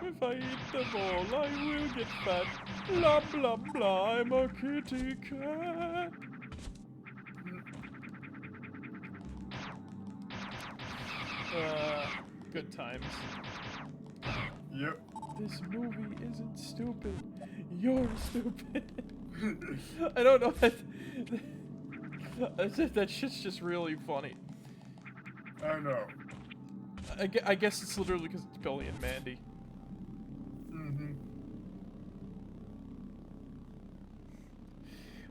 If I eat the ball, I will get fat. Blah blah blah. I'm a kitty cat. Good times. Yep. This movie isn't stupid. You're stupid. I don't know. That shit's just really funny. I know. I guess it's literally because it's Billy and Mandy.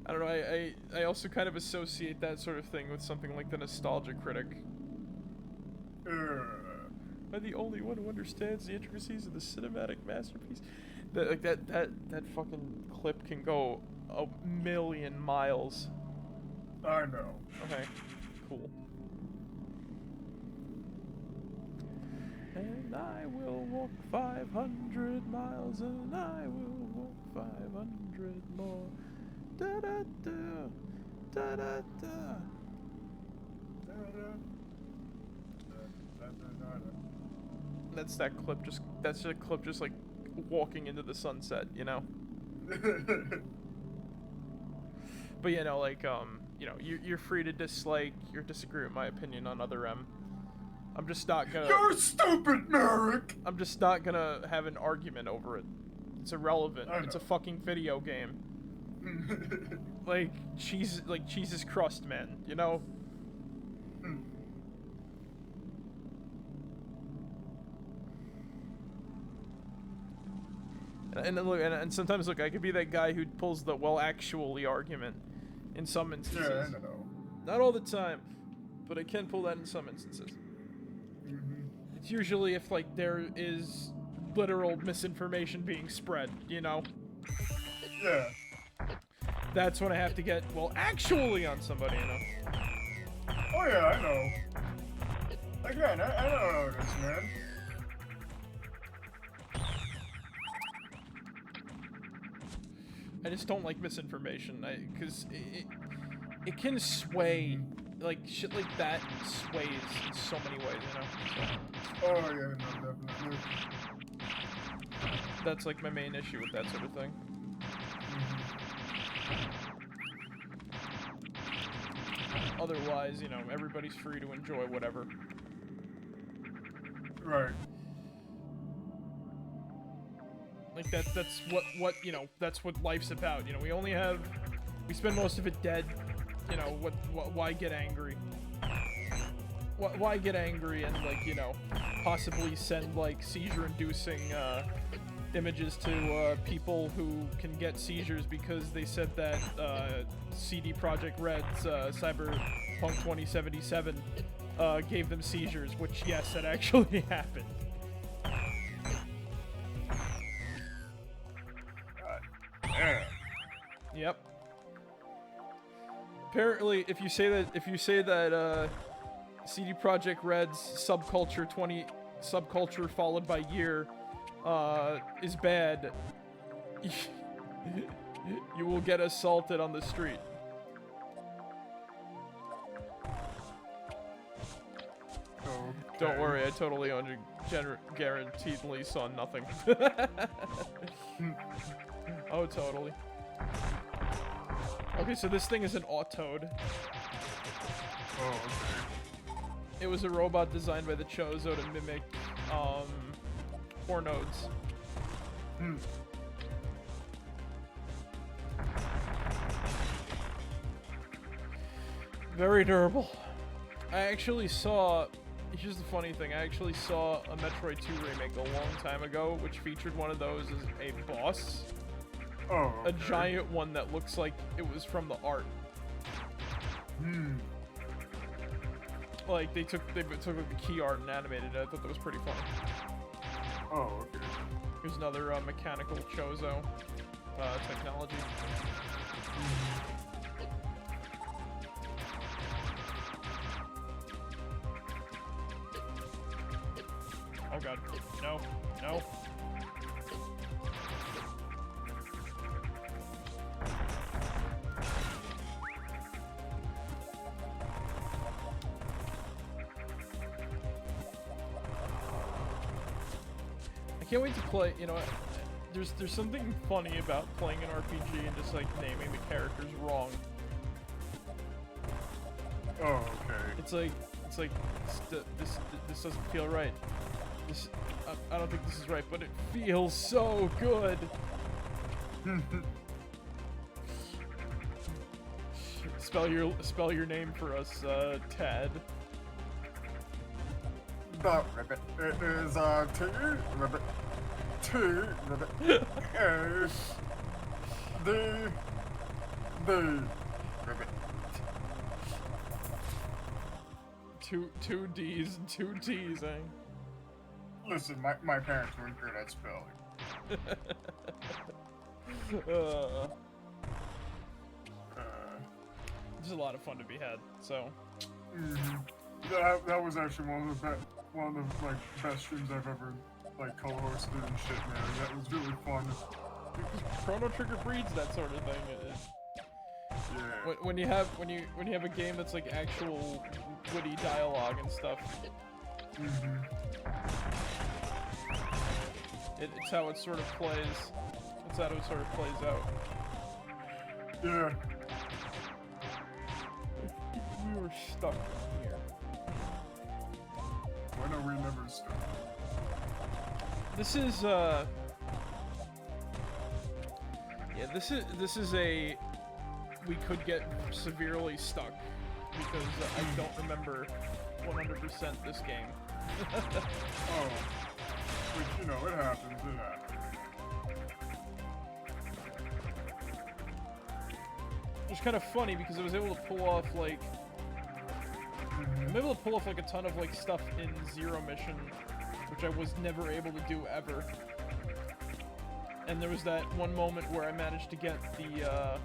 I don't know. I also kind of associate that sort of thing with something like the Nostalgia Critic. I'm the only one who understands the intricacies of the cinematic masterpiece. That fucking clip can go a million miles. I know. Okay, cool. And I will walk 500 miles, and I will walk 500 more. Da da da, da da da. That's that clip. That's a clip just like walking into the sunset, you know. But you know, like you know, you're free to dislike or disagree with my opinion on Other M. I'm just not gonna. You're stupid, Marek. I'm just not gonna have an argument over it. It's irrelevant. It's a fucking video game. like Jesus crust, man. You know. And sometimes look, I could be that guy who pulls the well actually argument in some instances. Yeah, I know. Not all the time, but I can pull that in some instances. It's usually if like there is literal misinformation being spread, you know? Yeah. That's when I have to get well actually on somebody, you know? Oh yeah, I know. Again, I know how it is, man. I just don't like misinformation, because it can sway, like shit like that sways in so many ways, you know. So, Oh yeah, no, definitely. that's like my main issue with that sort of thing. Otherwise, you know, everybody's free to enjoy whatever. Right. Like that's what you know, that's what life's about. You know, we spend most of it dead. You know, why get angry? Why get angry and like, you know, possibly send like seizure-inducing images to people who can get seizures because they said that CD Projekt Red's Cyberpunk 2077 gave them seizures, which yes, that actually happened. Yep. Apparently, if you say that CD Projekt Red's subculture followed by year is bad, you will get assaulted on the street. Okay. Don't worry, I totally guaranteedly saw nothing. Oh, totally. Okay, so this thing is an Autod. Oh, okay. It was a robot designed by the Chozo to mimic, Hornodes. Very durable. I actually saw... Here's the funny thing, I actually saw a Metroid 2 remake a long time ago, which featured one of those as a boss. Oh, okay. A giant one that looks like it was from the art. Like they took like, the key art and animated it. I thought that was pretty funny. Oh, okay. Here's another mechanical Chozo technology. Oh god. No. No. I can't wait to play, you know, there's something funny about playing an RPG and just like naming the characters wrong. Oh, okay. It's like this doesn't feel right. This I don't think this is right, but it feels so good. spell your name for us, Tad. The ribbit. It is T ribbit. T ribbit. A D ribbit. Two D's and two T's, eh? Listen, my parents weren't good at spelling. There's a lot of fun to be had, so. That was actually one of the like best streams I've ever like co-hosted and shit, man. That was really fun. Chrono Trigger breeds that sort of thing. Yeah. When you have a game that's like actual witty dialogue and stuff. It's how it sort of plays. It's how it sort of plays out. Yeah. We were stuck here. When are we never stuck? This is yeah, this is a we could get severely stuck because I don't remember 100% this game. Oh, which you know it happens. It's kind of funny because I was able to pull off like I'm able to pull off like a ton of like stuff in Zero Mission, which I was never able to do ever. And there was that one moment where I managed to get the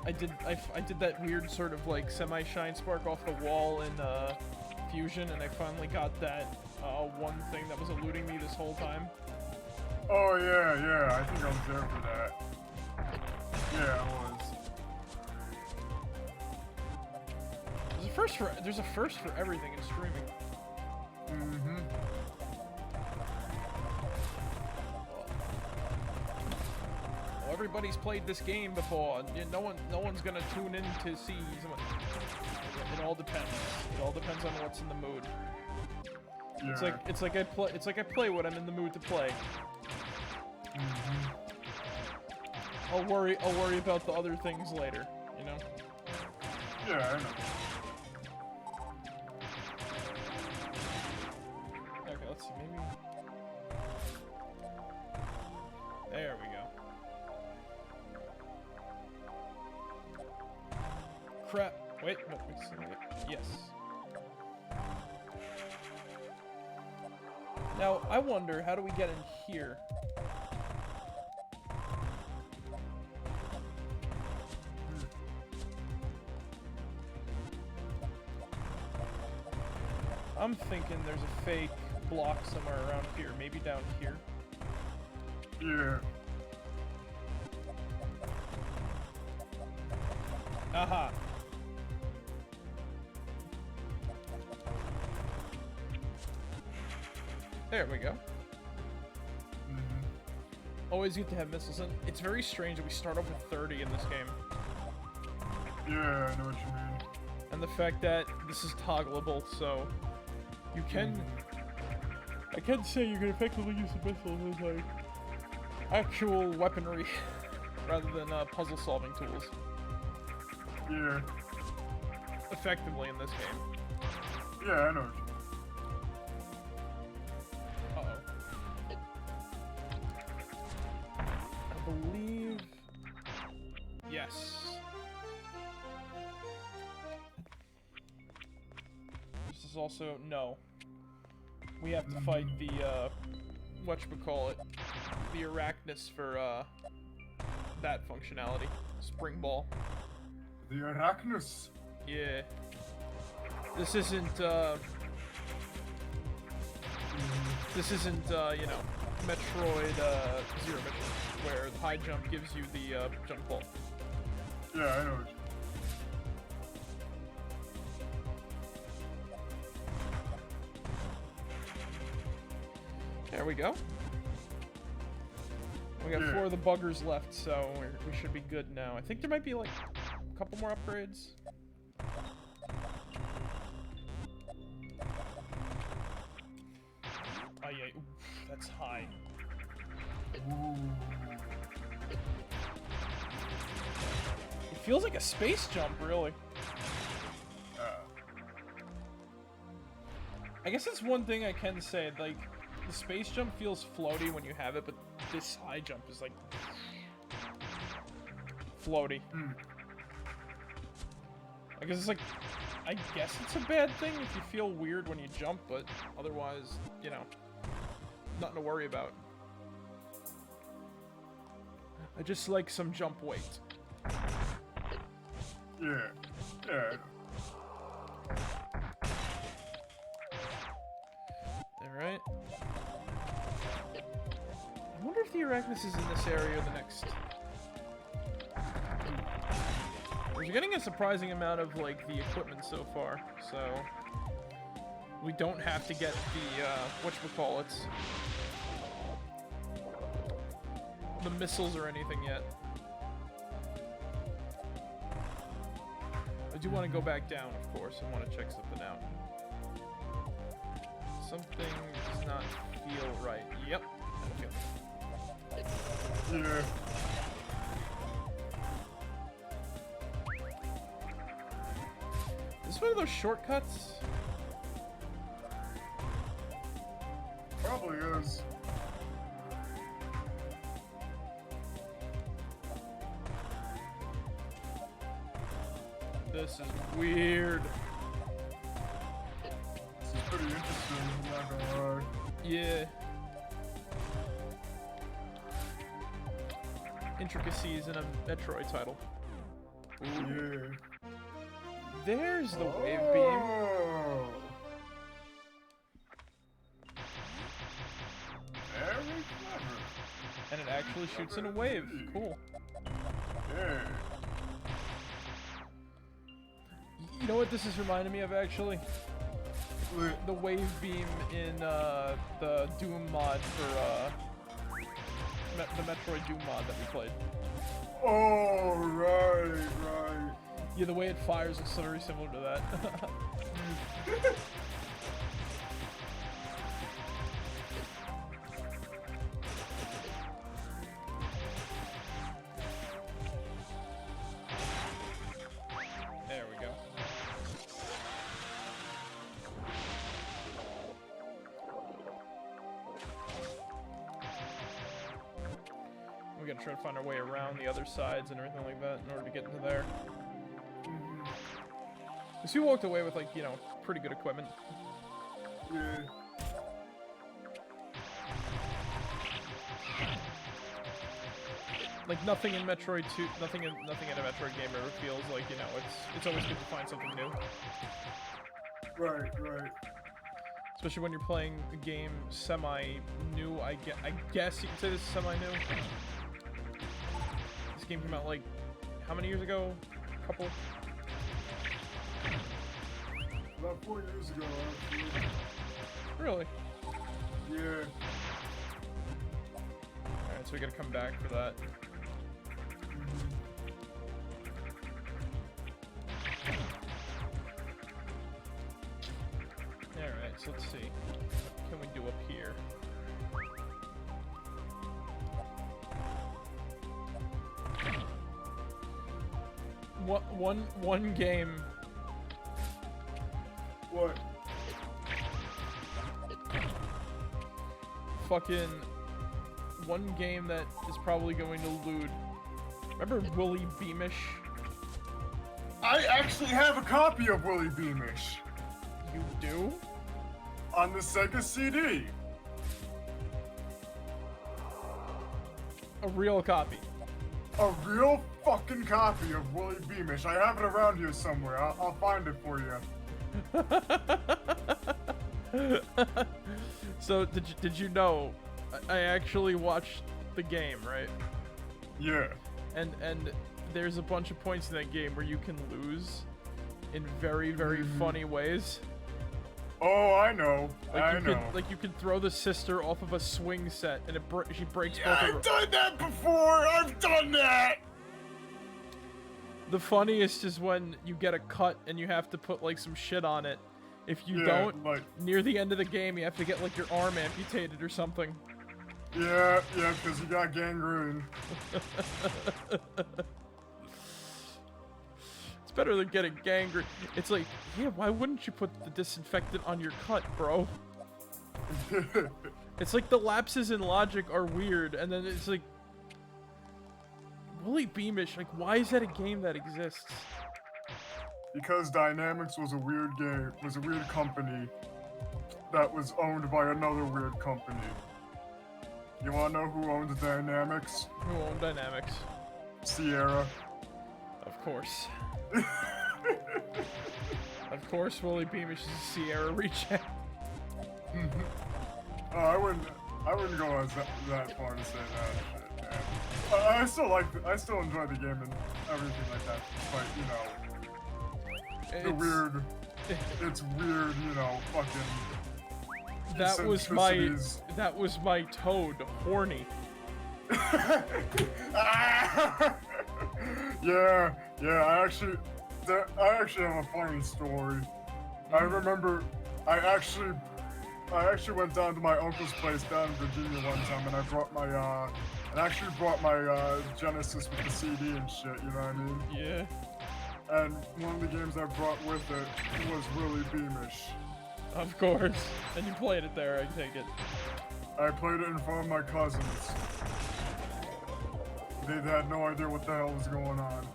I did that weird sort of like semi-shine spark off the wall in Fusion, and I finally got that one thing that was eluding me this whole time. Oh yeah, I think I was there for that. Yeah, I was. There's a first for everything in streaming. Well, everybody's played this game before. No one's gonna tune in to see. It all depends. It all depends on what's in the mood. Yeah. It's like I play what I'm in the mood to play. I'll worry about the other things later, you know? Yeah, I know. Okay, let's see, maybe... There we go. Crap. Wait, no, yes. Now, I wonder, how do we get in here? I'm thinking there's a fake block somewhere around here, maybe down here. Yeah. Aha. There we go. Always good to have missiles, and it's very strange that we start off with 30 in this game. Yeah, I know what you mean. And the fact that this is toggleable, so you can... I can say you can effectively use the missiles as, like, actual weaponry, rather than puzzle solving tools. Yeah. Effectively in this game. Yeah, I know what you mean. I believe... Yes. is also no. We have to fight the whatchamacallit, the Arachnus for that functionality. Spring Ball. The Arachnus. Yeah. This isn't you know, Metroid Zero Mission, where the high jump gives you the jump ball. Yeah, I know what you There we go. We got 4 of the buggers left, so we should be good now. I think there might be like a couple more upgrades. Oh yeah, oof, that's high. It feels like a space jump, really. I guess that's one thing I can say, like, the space jump feels floaty when you have it, but this high jump is like floaty. I guess it's like, I guess it's a bad thing if you feel weird when you jump, but otherwise, you know, nothing to worry about. I just like some jump weight. Yeah. Yeah. Alright. I wonder if the Arachnus is in this area or the next. We're getting a surprising amount of, like, the equipment so far, so we don't have to get the, whatchamacallits, the missiles or anything yet. I do want to go back down, of course, and want to check something out. Something does not feel right. Yep. Okay. Yeah. Is this one of those shortcuts? Probably is. This is weird. This is pretty interesting, I'm not gonna lie. Yeah. Intricacies in a Metroid title. Ooh. Yeah. There's the wave beam. Oh. Very clever. And it actually shoots in a wave. Cool. Yeah. You know what this is reminding me of, actually? The wave beam in the Doom mod for the Metroid Doom mod that we played. Oh, right. Yeah, the way it fires is very similar to that. There we go. We gotta try to find our way around the other sides and everything like that in order to get into there. Because we walked away with, like, you know, pretty good equipment. Yeah. Like, nothing in Metroid 2, nothing in a Metroid game ever feels like, you know, it's always good to find something new. Right. Especially when you're playing a game semi-new, I guess you could say this is semi-new. This game came out, like, how many years ago? A couple? About 4 years ago, actually. Really? Yeah. Alright, so we gotta come back for that. Alright, so let's see. What can we do up here? One game. What? Fucking one game that is probably going to elude. Remember Willy Beamish? I actually have a copy of Willy Beamish. You do? On the Sega CD. A real copy. A real fucking copy of Willie Beamish. I have it around here somewhere. I'll find it for you. So did you know I actually watched the game, right? Yeah. And there's a bunch of points in that game where you can lose in very, very funny ways. Oh, I know. Like you can throw the sister off of a swing set and she breaks both Yeah, of her. I've done that before. I've done that. The funniest is when you get a cut and you have to put like some shit on it. If you don't, like, near the end of the game, you have to get like your arm amputated or something. Yeah, because you got gangrene. It's better than getting gangrene. It's like, yeah, why wouldn't you put the disinfectant on your cut, bro? It's like the lapses in logic are weird, and then it's like, Willie Beamish, like, why is that a game that exists? Because Dynamics was a weird game, was a weird company that was owned by another weird company. You wanna know who owned Dynamics? Who owned Dynamics? Sierra. Of course. Of course, Willie Beamish is a Sierra reject. Oh, I wouldn't go as that far to say that shit, man. I still enjoy the game and everything like that, but you know, it's weird, you know, fucking. That was my toad, horny. Yeah, I actually have a funny story. I remember I actually went down to my uncle's place down in Virginia one time, and I brought my Genesis with the CD and shit. You know what I mean? Yeah. And one of the games I brought with it was Willie Beamish. Of course. And you played it there, I take it. I played it in front of my cousins. They had no idea what the hell was going on.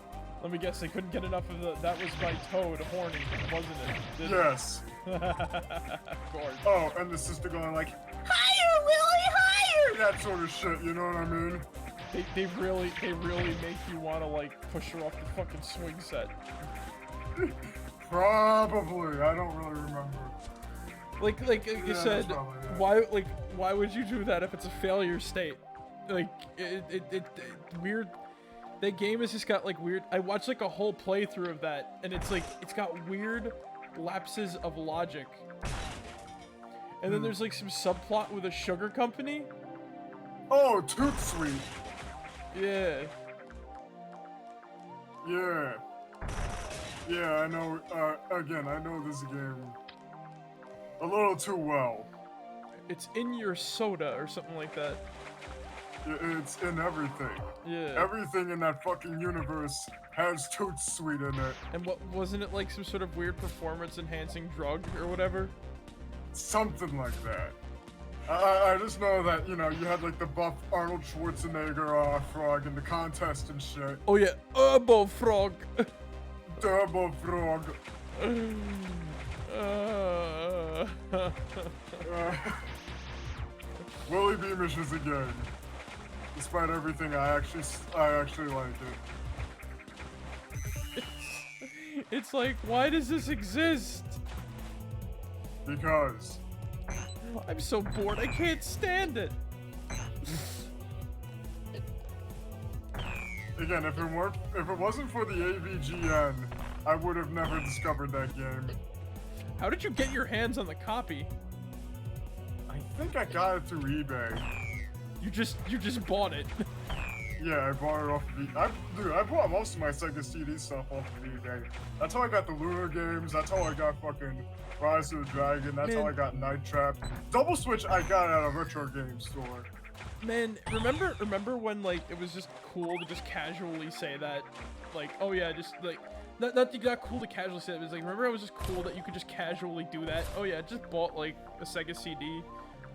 Let me guess, they couldn't get enough of that was my toad, horny, wasn't it? Yes. Of course. Oh, and the sister going like, higher, Willie, higher! That sort of shit, you know what I mean? They really make you want to, like, push her off the fucking swing set. Probably. I don't really remember. Like you said, why would you do that if it's a failure state? Like, it weird. That game has just got, like, weird. I watched, like, a whole playthrough of that, and it's, like, it's got weird lapses of logic. And then there's, like, some subplot with a sugar company. Oh, Toot Sweet. Yeah. Yeah, I know, again, I know this game a little too well. It's in your soda or something like that. It's in everything. Yeah. Everything in that fucking universe has Toot Sweet in it. And what, wasn't it like some sort of weird performance-enhancing drug or whatever? Something like that. I just know that, you know, you had like the buff Arnold Schwarzenegger frog in the contest and shit. Oh yeah, Turbo Frog. Turbo Frog. Willie Beamish is a game. Despite everything, I actually like it. It's like, why does this exist? Because I'm so bored, I can't stand it. Again, if it wasn't for the AVGN, I would have never discovered that game. How did you get your hands on the copy? I think I got it through eBay. You just bought it. Yeah, I bought it off of eBay. Dude, I bought most of my Sega CD stuff off of eBay. That's how I got the Lunar games. That's how I got fucking Rise of the Dragon. That's how I got Night Trap. Double Switch I got at a retro game store. Man, remember when, like, it was just cool to just casually say that? Like, oh yeah, just, like, not cool to casually say that, it was like, remember it was just cool that you could just casually do that? Oh yeah, just bought, like, a Sega CD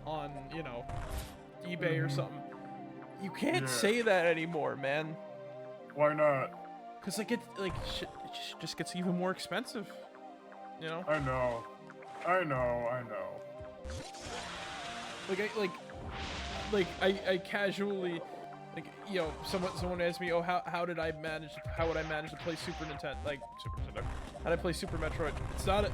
on, you know, eBay or something. You can't say that anymore, man. Why not? Cause, like, shit just gets even more expensive, you know? I know. I know. I casually, like, you know, someone asked me, oh, how would I manage to play Super Nintendo, how did I play Super Metroid?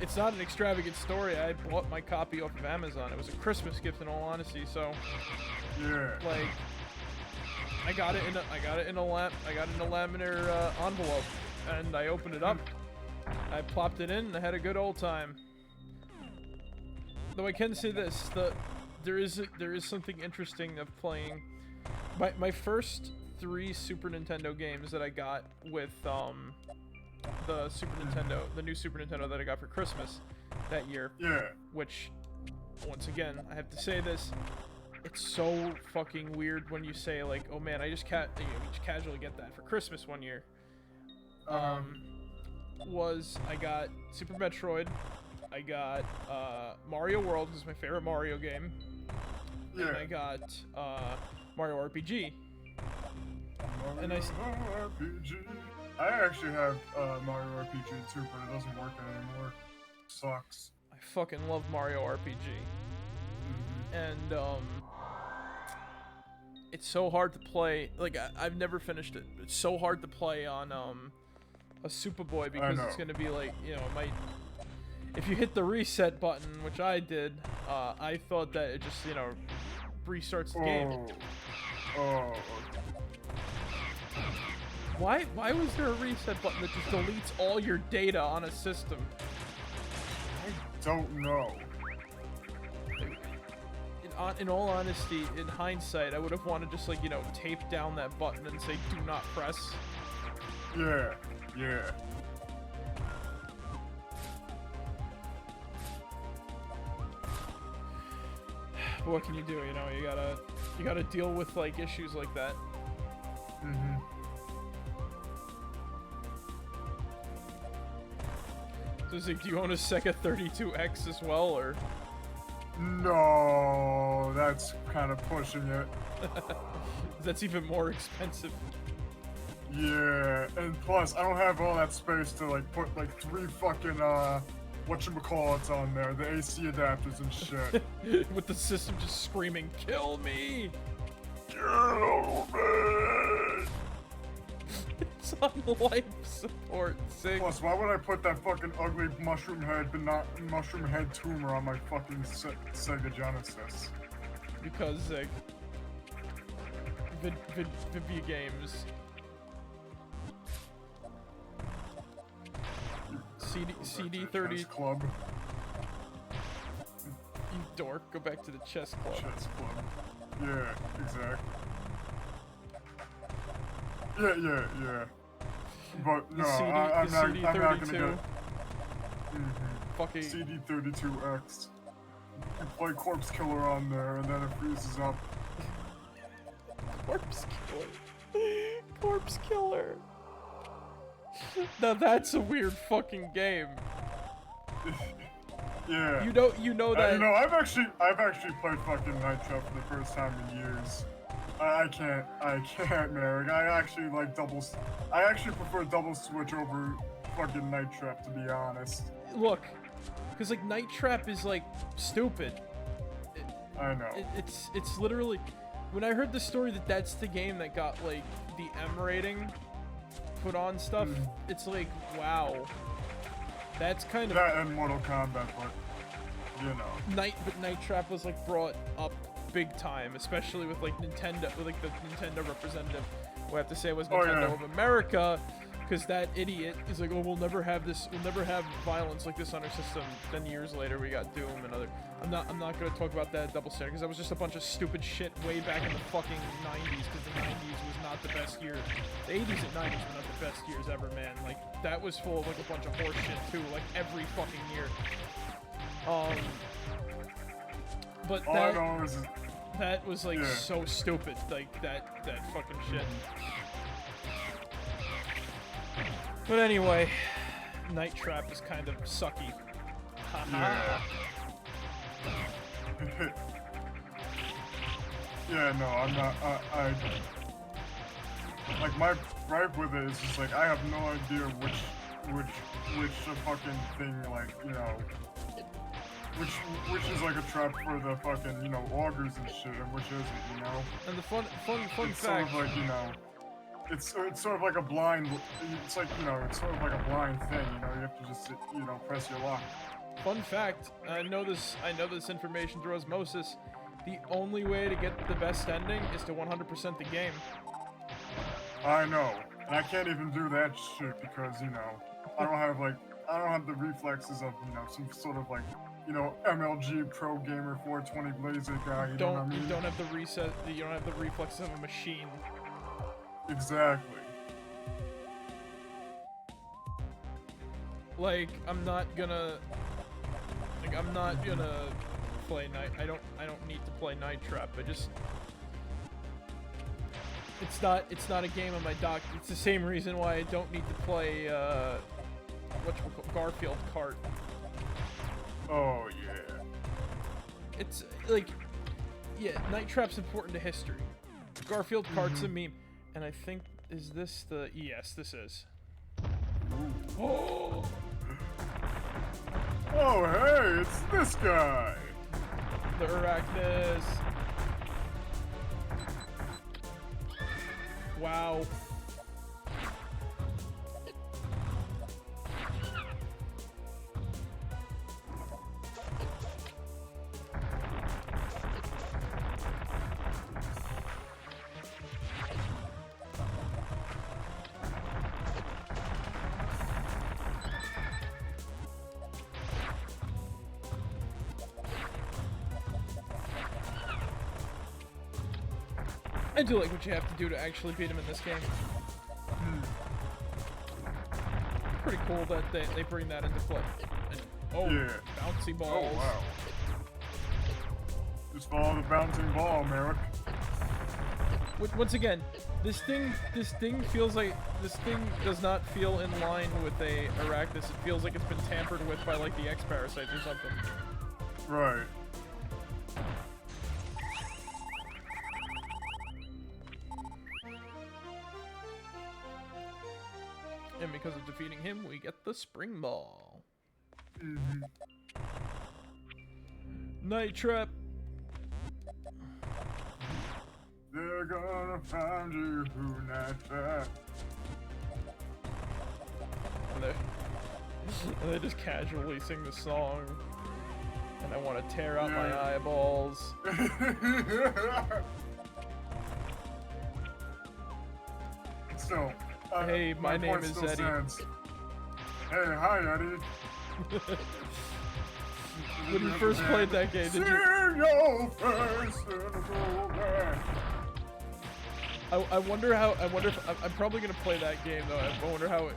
It's not an extravagant story. I bought my copy off of Amazon. It was a Christmas gift, in all honesty. So, yeah, like, I got it in a laminar envelope, and I opened it up. I plopped it in, and I had a good old time. Though I can say this, there is something interesting of playing. My first 3 Super Nintendo games that I got with the Super Nintendo, the new Super Nintendo that I got for Christmas that year. Yeah. Which, once again, I have to say this. It's so fucking weird when you say, like, oh man, I just casually get that for Christmas one year. I got Super Metroid, I got Mario World, because it's my favorite Mario game, Yeah. and I got Mario RPG. And I actually have Mario RPG too, but it doesn't work anymore. Sucks. I fucking love Mario RPG. And it's so hard to play. Like, I've never finished it. It's so hard to play on a Superboy because it's gonna be like, you know, it might. If you hit the reset button, which I did, I thought that it just, you know, restarts the game. Oh. Why was there a reset button that just deletes all your data on a system? I don't know. In all honesty, in hindsight, I would have wanted to just, like, you know, tape down that button and say do not press. Yeah. But what can you do? You know, you gotta deal with, like, issues like that. So it's like, do you own a Sega 32X as well, or? No, that's kind of pushing it. That's even more expensive. Yeah, and plus, I don't have all that space to, like, put, like, 3 fucking, whatchamacallits on there, the AC adapters and shit. With the system just screaming, kill me! Kill me! It's on life support, sick. Plus, why would I put that fucking ugly mushroom head tumor on my fucking Sega Genesis? Because, Zig. Video games. CD30 Club. You dork, go back to the chess club. Chess club. Yeah, exactly. Yeah. But no, I'm not gonna get. Fucking CD32X. You play Corpse Killer on there, and then it freezes up. Corpse Killer. Corpse Killer. Now that's a weird fucking game. Yeah. You know that. You know, I've actually played fucking Night Trap for the first time in years. I can't, Merrick. I actually prefer double switch over fucking Night Trap, to be honest. Look, because, like, Night Trap is, like, stupid. I know. It's literally, when I heard the story that that's the game that got, like, the M rating put on stuff, it's like, wow. That's kind of that and Mortal Kombat, but you know. Night Trap was, like, brought up big time, especially with, like, Nintendo, with, like, the Nintendo representative, who I have to say was Nintendo of America, because that idiot is like, oh, we'll never have violence like this on our system. Then years later, we got Doom and other. I'm not gonna talk about that double standard, because that was just a bunch of stupid shit way back in the fucking 90s, because the 90s was not the best year. The 80s and 90s were not the best years ever, man. Like, that was full of, like, a bunch of horse shit too, like, every fucking year. But that was, like, so stupid, like, that fucking shit. But anyway, Night Trap is kind of sucky. Yeah, no, I'm not, like, my gripe with it is just, like, I have no idea which fucking thing, like, you know, which which is like a trap for the fucking, you know, augers and shit, and which isn't, you know. And the fun It's fact. sort of like, you know, it's sort of like a blind. It's like, you know, it's sort of like a blind thing. You know, you have to just, you know, press your lock. Fun fact. I know this information through osmosis. The only way to get the best ending is to 100% the game. I know, and I can't even do that shit because, you know, I don't have the reflexes of, you know, some sort of like, you know, MLG pro gamer 420 blazer guy. You know what I mean? You don't have the reset. You don't have the reflexes of a machine. Exactly. Like I'm not gonna play night. I don't need to play Night Trap. It's not a game on my dock. It's the same reason why I don't need to play Garfield Kart. Oh yeah. It's like, yeah, Night Trap's important to history. Garfield Kart's a meme, and I think yes, this is. Oh. Oh hey, it's this guy. The Arachnus. Wow. I do like what you have to do to actually beat him in this game. Pretty cool that they bring that into play. And, oh, yeah. Bouncy balls. Oh, wow. Just follow the bouncing ball, Marek. Once again, this thing does not feel in line with a Arachnus. It feels like it's been tampered with by like the X parasites or something. Right. And because of defeating him, we get the Spring Ball. Night Trap. They're gonna find you, Night Trap. And they just casually sing the song. And I want to tear out my eyeballs. So, hey, my name is Eddie. Stands. Hey, hi, Eddie. When you first played that game, did you? Your face in the I wonder if I'm probably gonna play that game though. I wonder how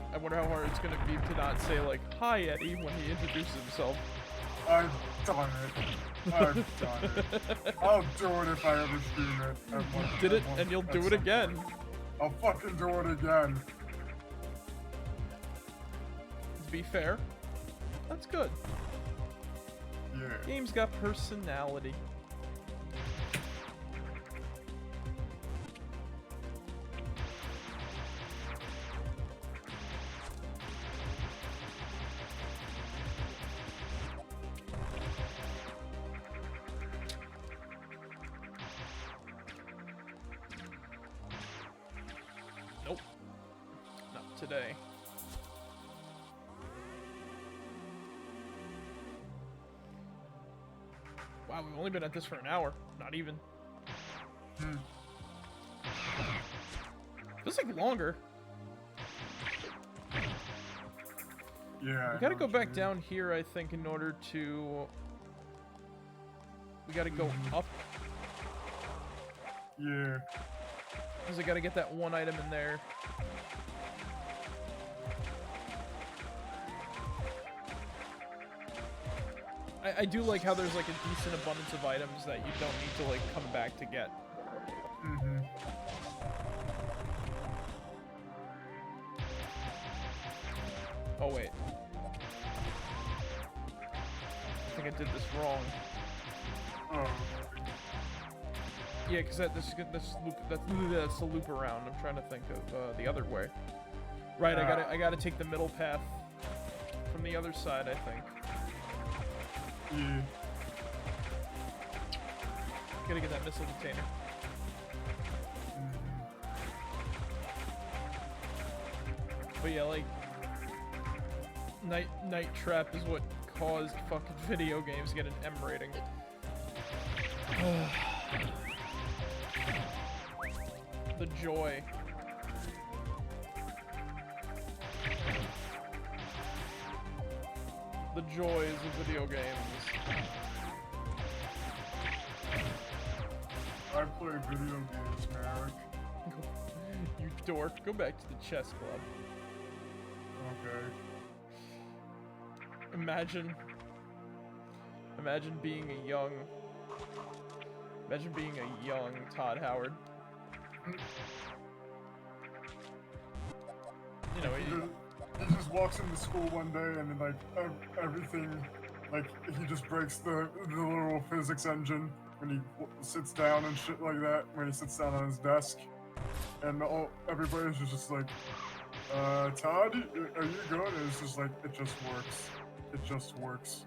hard it's gonna be to not say like "Hi Eddie" when he introduces himself. I've done it. I've done it. I'll do it if I ever stream it. You did it, and you'll do it again. I'll fucking do it again. To be fair, that's good. Yeah. Game's got personality. Nope. Not today. Wow, we've only been at this for an hour. Not even. Feels like longer. Yeah. We gotta go back down here, I think, in order to... We gotta go up. Yeah. Because I gotta get that one item in there. I do like how there's like a decent abundance of items that you don't need to like come back to get. Oh wait. I think I did this wrong. Oh. Yeah, because that's the loop around. I'm trying to think of the other way. Right, I gotta take the middle path from the other side, I think. Yeah. Gotta get that missile container. But yeah, like, Night Trap is what caused fucking video games to get an M rating. The joy. The joys of video games. I play video games, Marek. You dork. Go back to the chess club. Okay. Imagine being a young Todd Howard. You know, he just walks into school one day and then, like, everything, like, he just breaks the literal physics engine when he sits down and shit like that, when he sits down on his desk. And everybody's just like, Todd, are you good? And it's just like, it just works. It just works.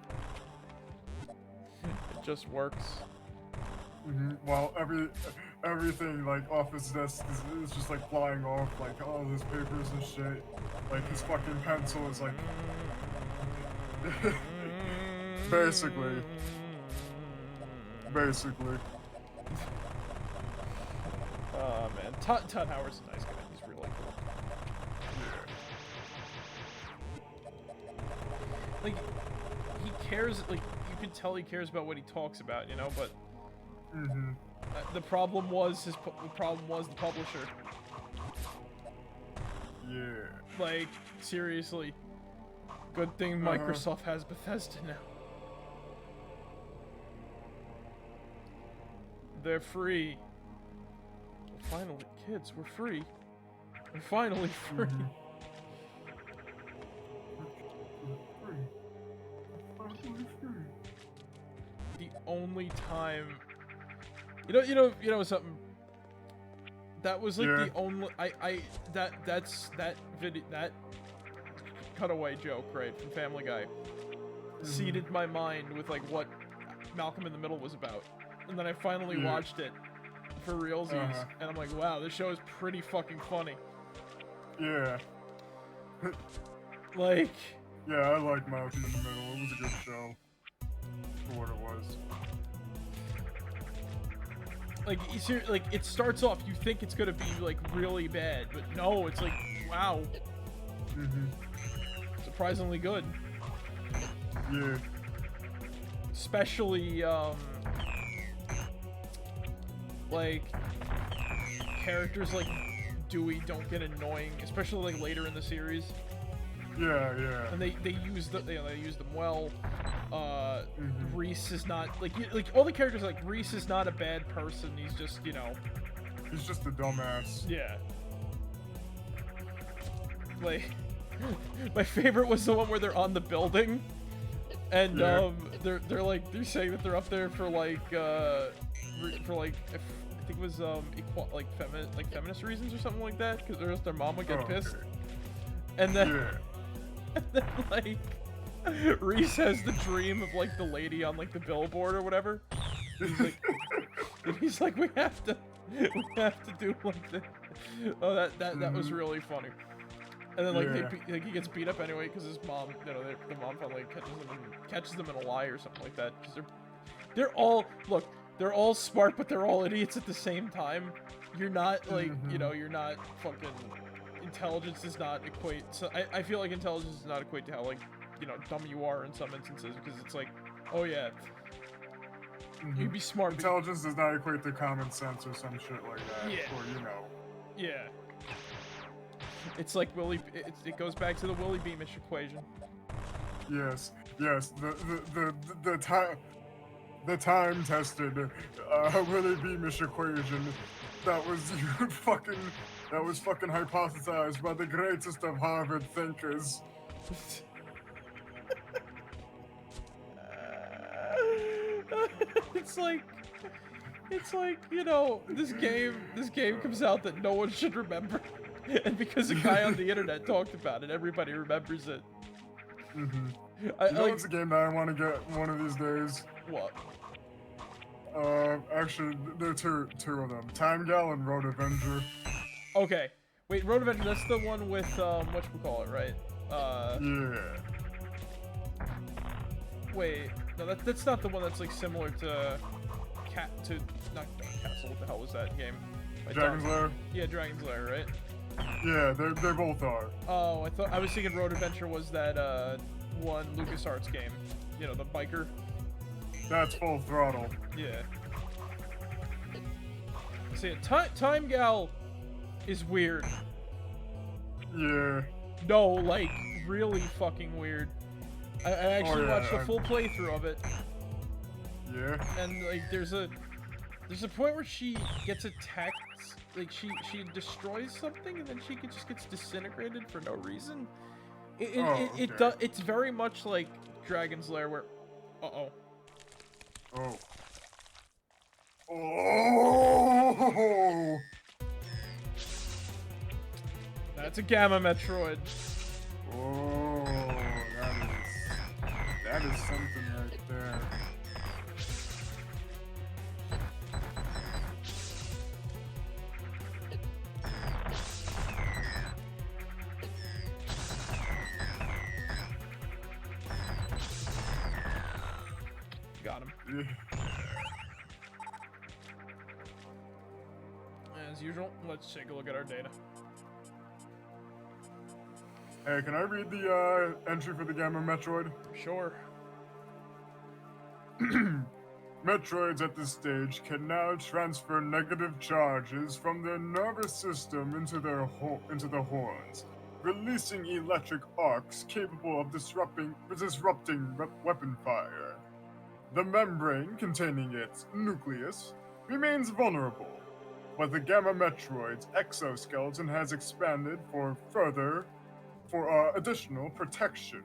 It just works. While everything like off his desk is just like flying off, like all his papers and shit. Like his fucking pencil is like basically. Oh man, Todd Howard's a nice guy. He's really cool. Like, he cares. Like, you can tell he cares about what he talks about, you know. But the problem was the publisher. Yeah. Like, seriously. Good thing Microsoft has Bethesda now. They're free. Finally, kids, we're free. We're finally free. The only time, you know something. That was like the only that cutaway joke, right, from Family Guy, seeded my mind with like what Malcolm in the Middle was about, and then I finally watched it for realsies, and I'm like, wow, this show is pretty fucking funny. Yeah. Like. Yeah, I like Malcolm in the Middle. It was a good show for what it was. Like, it starts off, you think it's gonna be like really bad, but no, it's like, wow. Surprisingly good. Yeah. Especially, like, characters like Dewey don't get annoying, especially like later in the series. Yeah, yeah. And they use them well. Reese is not like all the characters, like Reese is not a bad person. He's just, you know, he's just a dumbass. Yeah. Like, my favorite was the one where they're on the building, and they're saying that they're up there for like I think it was feminist reasons or something like that, because their mom would get pissed, and then and then like Reese has the dream of like the lady on like the billboard or whatever. He's like, we have to do like this. Oh, that was really funny. And then like he gets beat up anyway because his mom, you know, the mom finally catches them in a lie or something like that. Because they're all smart, but they're all idiots at the same time. You're not like you're not fucking. Intelligence does not equate. So I feel like intelligence does not equate to how, like, you know, dumb you are in some instances, because it's like, oh yeah, you'd be smart. Intelligence does not equate to common sense or some shit like that. Yeah. Or, you know. Yeah. It's like it goes back to the Willy Beamish equation. Yes. The time tested Willy Beamish equation that was fucking hypothesized by the greatest of Harvard thinkers. It's like, you know, this game comes out that no one should remember, and because a guy on the internet talked about it, everybody remembers it. You know what's a game that I want to get one of these days? What? Actually, there are two of them. Time Gal and Road Avenger. Okay. Wait, Road Avenger, that's the one with, whatchamacallit, right? Yeah. Wait, no, that's not the one that's, like, similar to not Castle, what the hell was that game? Dragon's Lair? Yeah, Dragon's Lair, right? Yeah, they both are. Oh, I was thinking Road Adventure was that, one LucasArts game. You know, the biker. That's Full Throttle. Yeah. See, Time Gal is weird. Yeah. No, like, really fucking weird. I actually watched the full playthrough of it. Yeah. And, like, there's a point where she gets attacked, like, she destroys something, and then she just gets disintegrated for no reason. It's very much like Dragon's Lair, where... Uh-oh. Oh. Oh! That's a Gamma Metroid. Oh, that is something right there. Got him. Yeah. As usual, let's take a look at our data. Hey, can I read the entry for the Gamma Metroid? Sure. Metroids at this stage can now transfer negative charges from their nervous system into the horns, releasing electric arcs capable of disrupting weapon fire. The membrane containing its nucleus remains vulnerable, but the Gamma Metroid's exoskeleton has expanded for additional protection.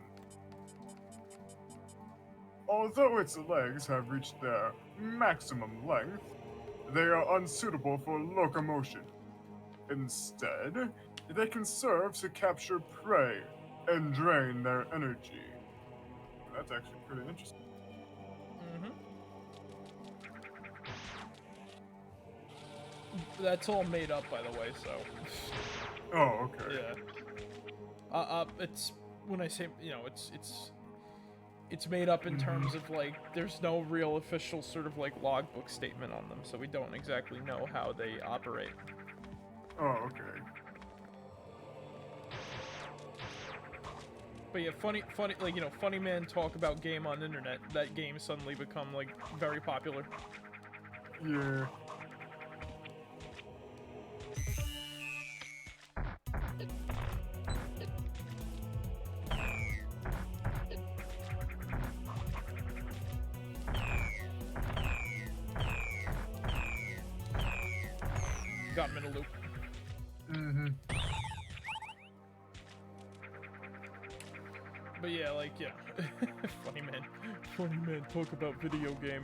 Although its legs have reached their maximum length, they are unsuitable for locomotion. Instead, they can serve to capture prey and drain their energy. That's actually pretty interesting. That's all made up, by the way, so... Oh, okay. Yeah. It's... When I say, you know, it's made up in terms of, like, there's no real official sort of, like, logbook statement on them, so we don't exactly know how they operate. Oh, okay. But yeah, funny, like, you know, funny man talk about game on internet, that game suddenly become, like, very popular. Yeah. Got him in a loop. But yeah, like, yeah. Funny man talk about video game.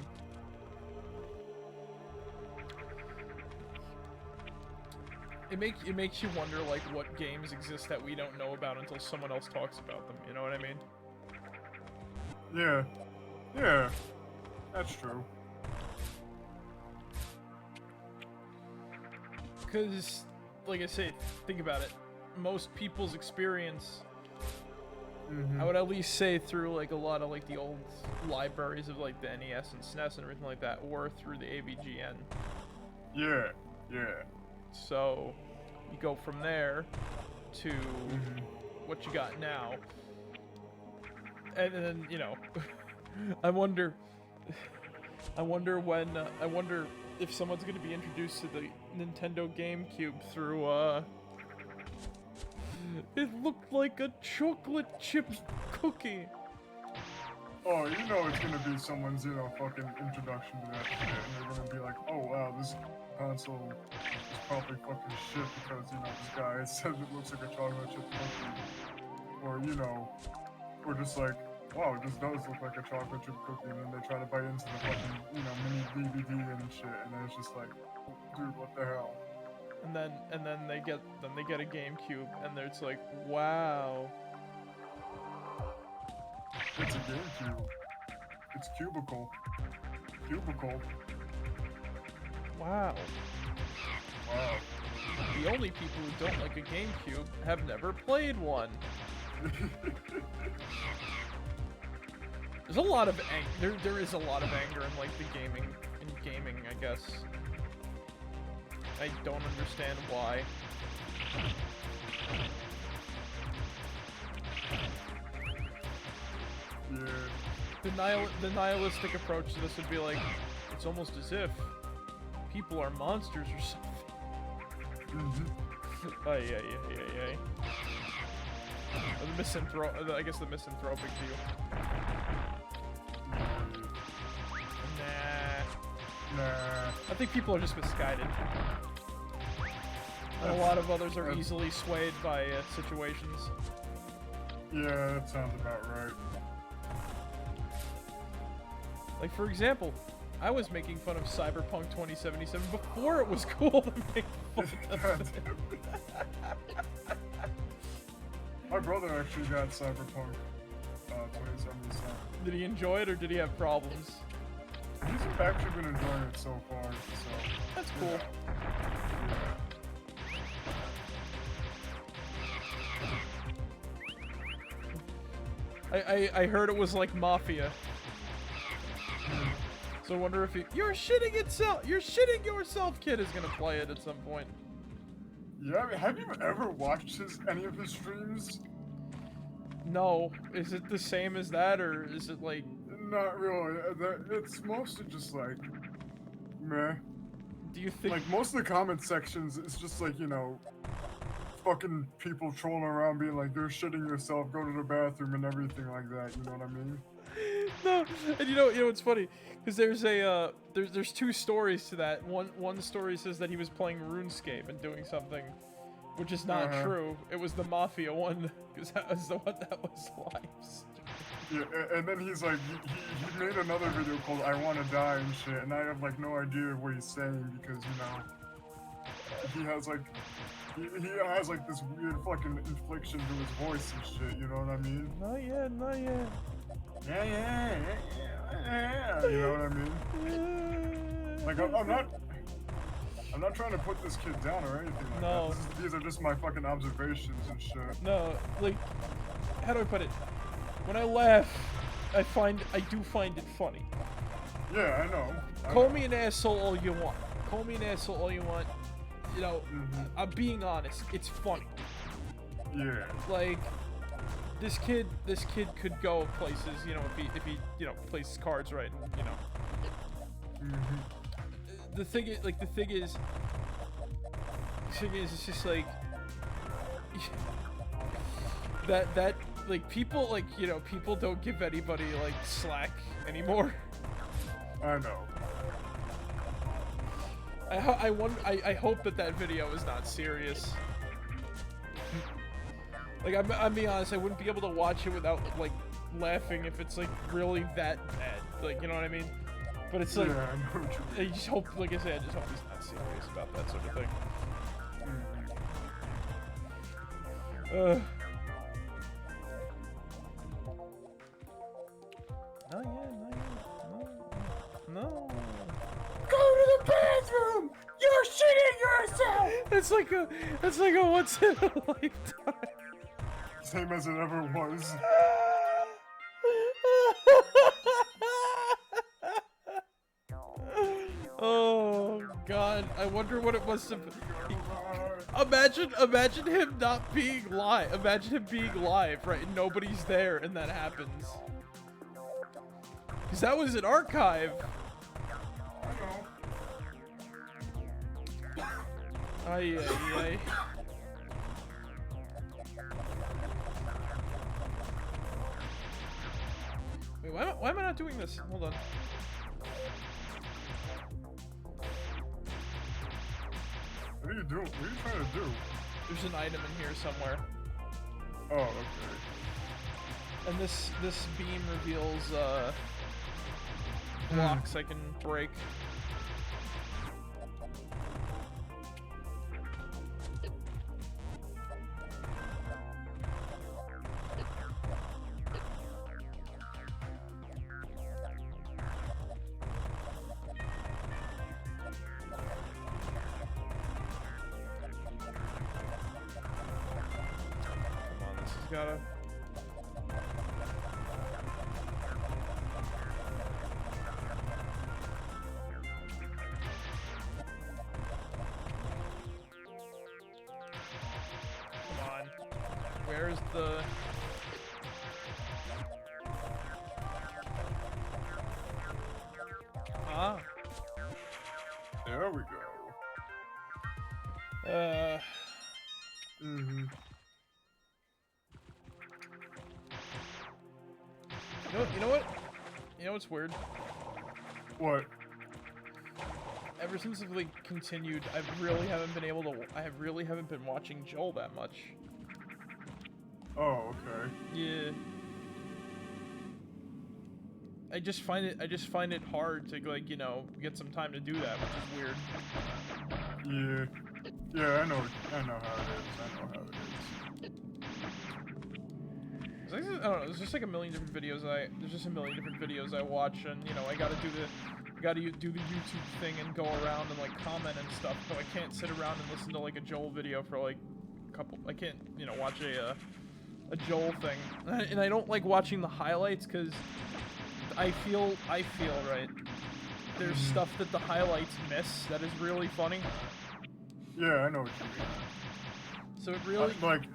It makes you wonder, like, what games exist that we don't know about until someone else talks about them, you know what I mean? Yeah. Yeah. That's true. Because, like I say, think about it. Most people's experience, I would at least say through, like, a lot of, like, the old libraries of, like, the NES and SNES and everything like that, or through the AVGN. Yeah, yeah. So, you go from there to what you got now. And then, you know, I wonder if someone's going to be introduced to the Nintendo GameCube through, it looked like a chocolate chip cookie. Oh, you know it's gonna be someone's, you know, fucking introduction to that shit, and they're gonna be like, oh wow, this console is probably fucking shit because, you know, this guy says it looks like a chocolate chip cookie. Or, you know, or just like, wow, this does look like a chocolate chip cookie, and then they try to bite into the fucking, you know, mini DVD and shit, and then it's just like, dude, what the hell? And then they get a GameCube, and it's like, wow. It's a GameCube. It's cubicle. Cubicle. Wow. Wow. The only people who don't like a GameCube have never played one. There's a lot of there is a lot of anger in like the gaming, I guess. I don't understand why. Yeah. The nihilistic approach to this would be like, it's almost as if people are monsters or something. Oh yeah. I guess the misanthropic view. Nah. I think people are just misguided. And a lot of others are easily swayed by situations. Yeah, that sounds about right. Like, for example, I was making fun of Cyberpunk 2077 before it was cool to make fun of it. My brother actually got Cyberpunk 2077. Did he enjoy it or did he have problems? He's actually been enjoying it so far, so... That's cool. I heard it was like Mafia. So I wonder if you're shitting yourself, kid is gonna play it at some point. Yeah, I mean, have you ever watched any of his streams? No. Is it the same as that, or is it like... Not really. It's mostly just like, meh. Do you think... Like, most of the comment sections, it's just like, you know, fucking people trolling around being like, you're shitting yourself, go to the bathroom and everything like that, you know what I mean? No, and you know what's funny? Because there's a there's two stories to that. One story says that he was playing RuneScape and doing something, which is not true. It was the Mafia one, because that was the one that was live. Yeah, and then he's like, he made another video called "I Want to Die" and shit, and I have like no idea what he's saying because he has like this weird fucking inflection to his voice and shit. You know what I mean? Not yet. Yeah. You know what I mean? Like, I'm not trying to put this kid down or anything like that. These are just my fucking observations and shit. No, like, how do I put it? When I laugh, I do find it funny. Yeah, I know. Call me an asshole all you want. You know, I'm being honest. It's funny. Yeah. Like, this kid could go places, you know, if he plays his cards right, and, you know. The thing is, it's just like that like people, like, you know, people don't give anybody like slack anymore. I know. I hope that video is not serious. Like, I'm being honest, I wouldn't be able to watch it without, like, laughing if it's, like, really that bad. Like, you know what I mean? But it's like, yeah, I know what you mean. I just hope, like I said, I just hope he's not serious about that sort of thing. Not yet. No. Go to the bathroom! You're shitting yourself! It's like a once in a lifetime. Same as it ever was. Oh God! I wonder what it must have. Imagine him not being live. Imagine him being live, right? And nobody's there, and that happens. Because that was an archive. Ay. Wait, why am I not doing this? Hold on. What are you doing? What are you trying to do? There's an item in here somewhere. Oh, okay. And this beam reveals blocks I can break. gotta. Come on. Where's the... Ah. There we go. You know what? You know what's weird? What? Ever since I've like continued, I really haven't been watching Joel that much. Oh, okay. Yeah. I just find it hard to like, you know, get some time to do that, which is weird. Yeah. Yeah, I know how it is. I don't know, there's just like a million different videos I watch, and you know, I gotta do the YouTube thing and go around and like comment and stuff, but I can't sit around and listen to like a Joel video for like I can't, you know, watch a Joel thing. And I don't like watching the highlights because I feel right. There's stuff that the highlights miss that is really funny. Yeah, I know what you mean. So it really like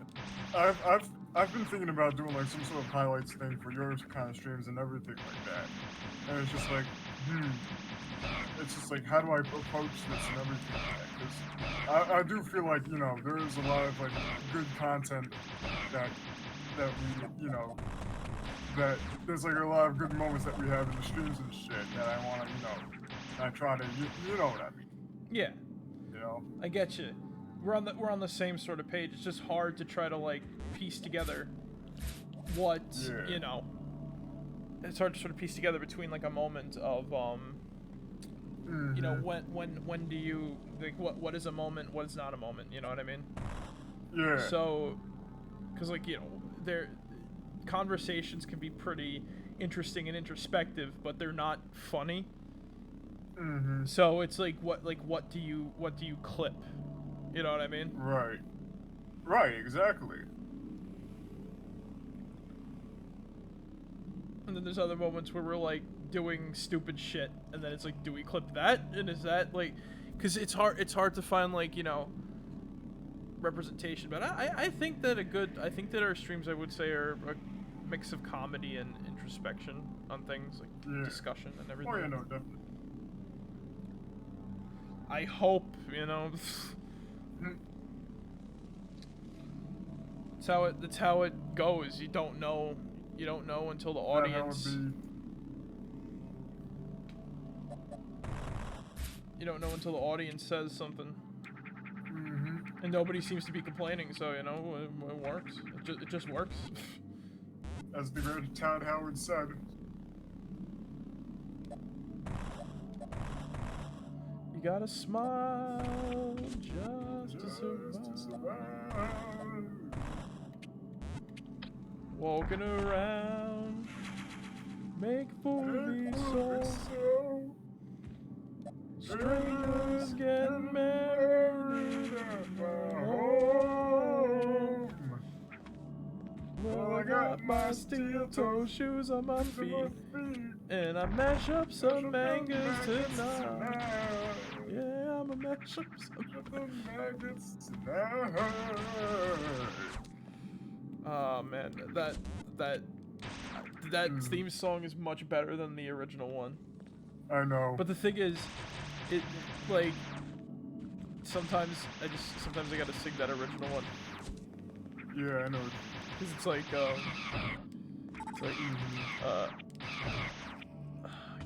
I've been thinking about doing like some sort of highlights thing for your kind of streams and everything like that. And it's just like, it's just like, how do I approach this and everything like that? Because I do feel like, you know, there is a lot of like good content that we, you know, that there's like a lot of good moments that we have in the streams and shit that I want to, you know, I try to, you know what I mean? Yeah. You know? I get you. We're on the same sort of page. It's just hard to try to like piece together what, you know. It's hard to sort of piece together between like a moment of you know, when do you like what is a moment, what is not a moment, you know what I mean? Yeah. So cuz like, you know, conversations can be pretty interesting and introspective, but they're not funny. So it's like what do you clip? You know what I mean? Right. Right, exactly. And then there's other moments where we're like doing stupid shit, and then it's like, do we clip that? And is that like, because it's hard to find like, you know, representation. But I think that our streams, I would say, are a mix of comedy and introspection on things like discussion and everything. Oh yeah, no, definitely. I hope, you know. That's how it goes. You don't know until the audience. You don't know until the audience says something. And nobody seems to be complaining, so you know it works. It just works. As the great Todd Howard said. You gotta smile just to survive. Walking around, make movies so. Strangers get married at my home. Well, I got my steel-toe shoes on my feet, and I mash up some mangas tonight. Yeah, I'ma mash up some mangas tonight. Oh man, that theme song is much better than the original one. I know. But the thing is, it like sometimes I gotta sing that original one. Yeah, I know. Cause it's like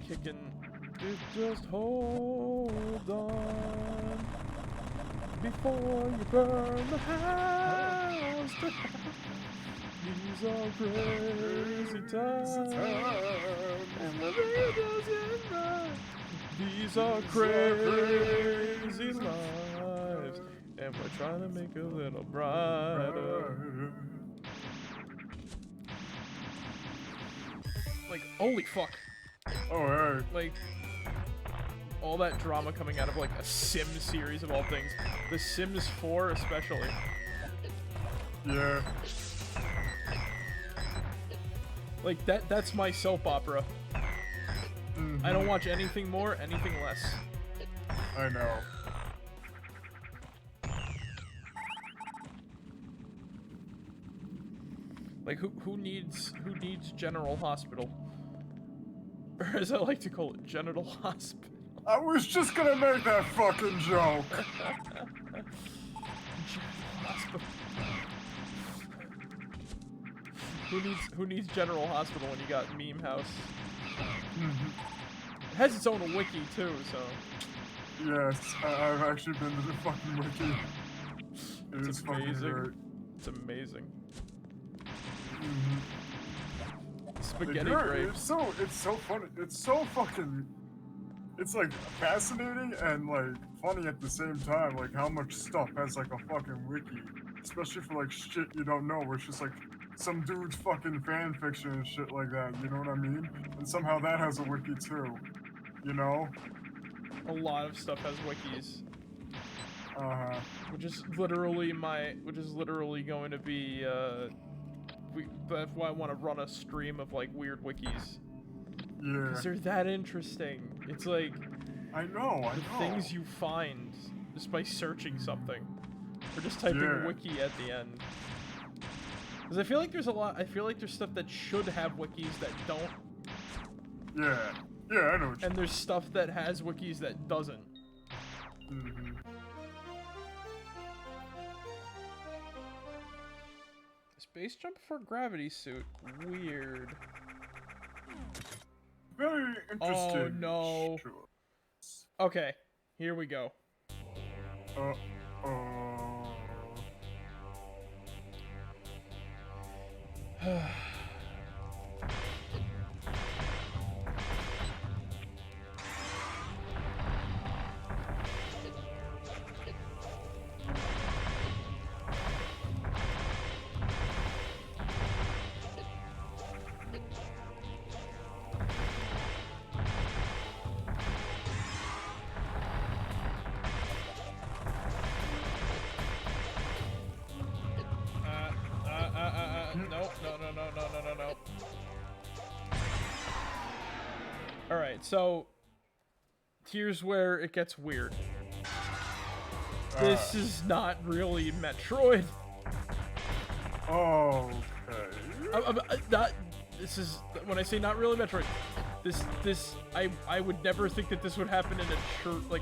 kicking. Just hold on before you burn the house down. These are crazy times, and the videos in mind. These are crazy lives, and we're trying to make a little brighter. Like, holy fuck. Oh, hey. Like, all that drama coming out of, like, a Sims series of all things. The Sims 4 especially. Yeah. Like, that's my soap opera. I don't watch anything more, anything less. I know. Like, who needs General Hospital? Or as I like to call it, Genital Hospital. I was just gonna make that fucking joke. General Hospital. Who needs General Hospital when you got Meme House? It has its own wiki too, so. Yes, I've actually been to the fucking wiki. It's amazing. It's amazing. Spaghetti grapes. It's so funny. It's so fucking. It's like fascinating and like funny at the same time. Like how much stuff has like a fucking wiki, especially for like shit you don't know, where it's just like some dude's fucking fan fiction and shit like that. You know what I mean? And somehow that has a wiki too. You know? A lot of stuff has wikis. Which is literally going to be that's why I want to run a stream of like weird wikis. Yeah. Because they're that interesting. It's like I know. Things you find just by searching something, or just typing wiki at the end. Because I feel like there's stuff that should have wikis that don't. Yeah. Yeah, I know. And there's stuff that has wikis that doesn't. Space jump for gravity suit. Weird. Very interesting. Oh no. Okay, here we go. No. Alright, so here's where it gets weird. This is not really Metroid. Okay. This is, when I say not really Metroid, I would never think that this would happen in a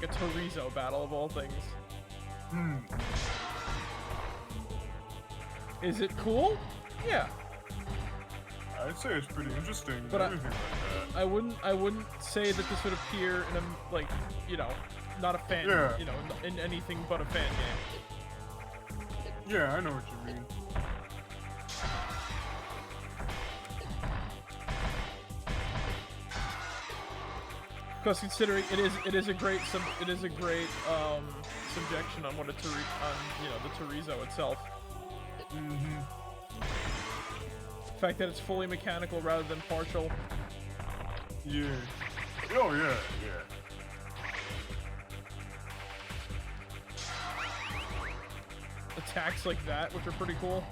Chorizo battle of all things. Is it cool? Yeah. I'd say it's pretty interesting. But I wouldn't say that this would appear in a, like, you know, not a fan, you know, in anything but a fan game. Yeah, I know what you mean. Because considering it is a great subjection on what the Chorizo itself. The fact that it's fully mechanical rather than partial. Yeah. Oh yeah. Attacks like that, which are pretty cool.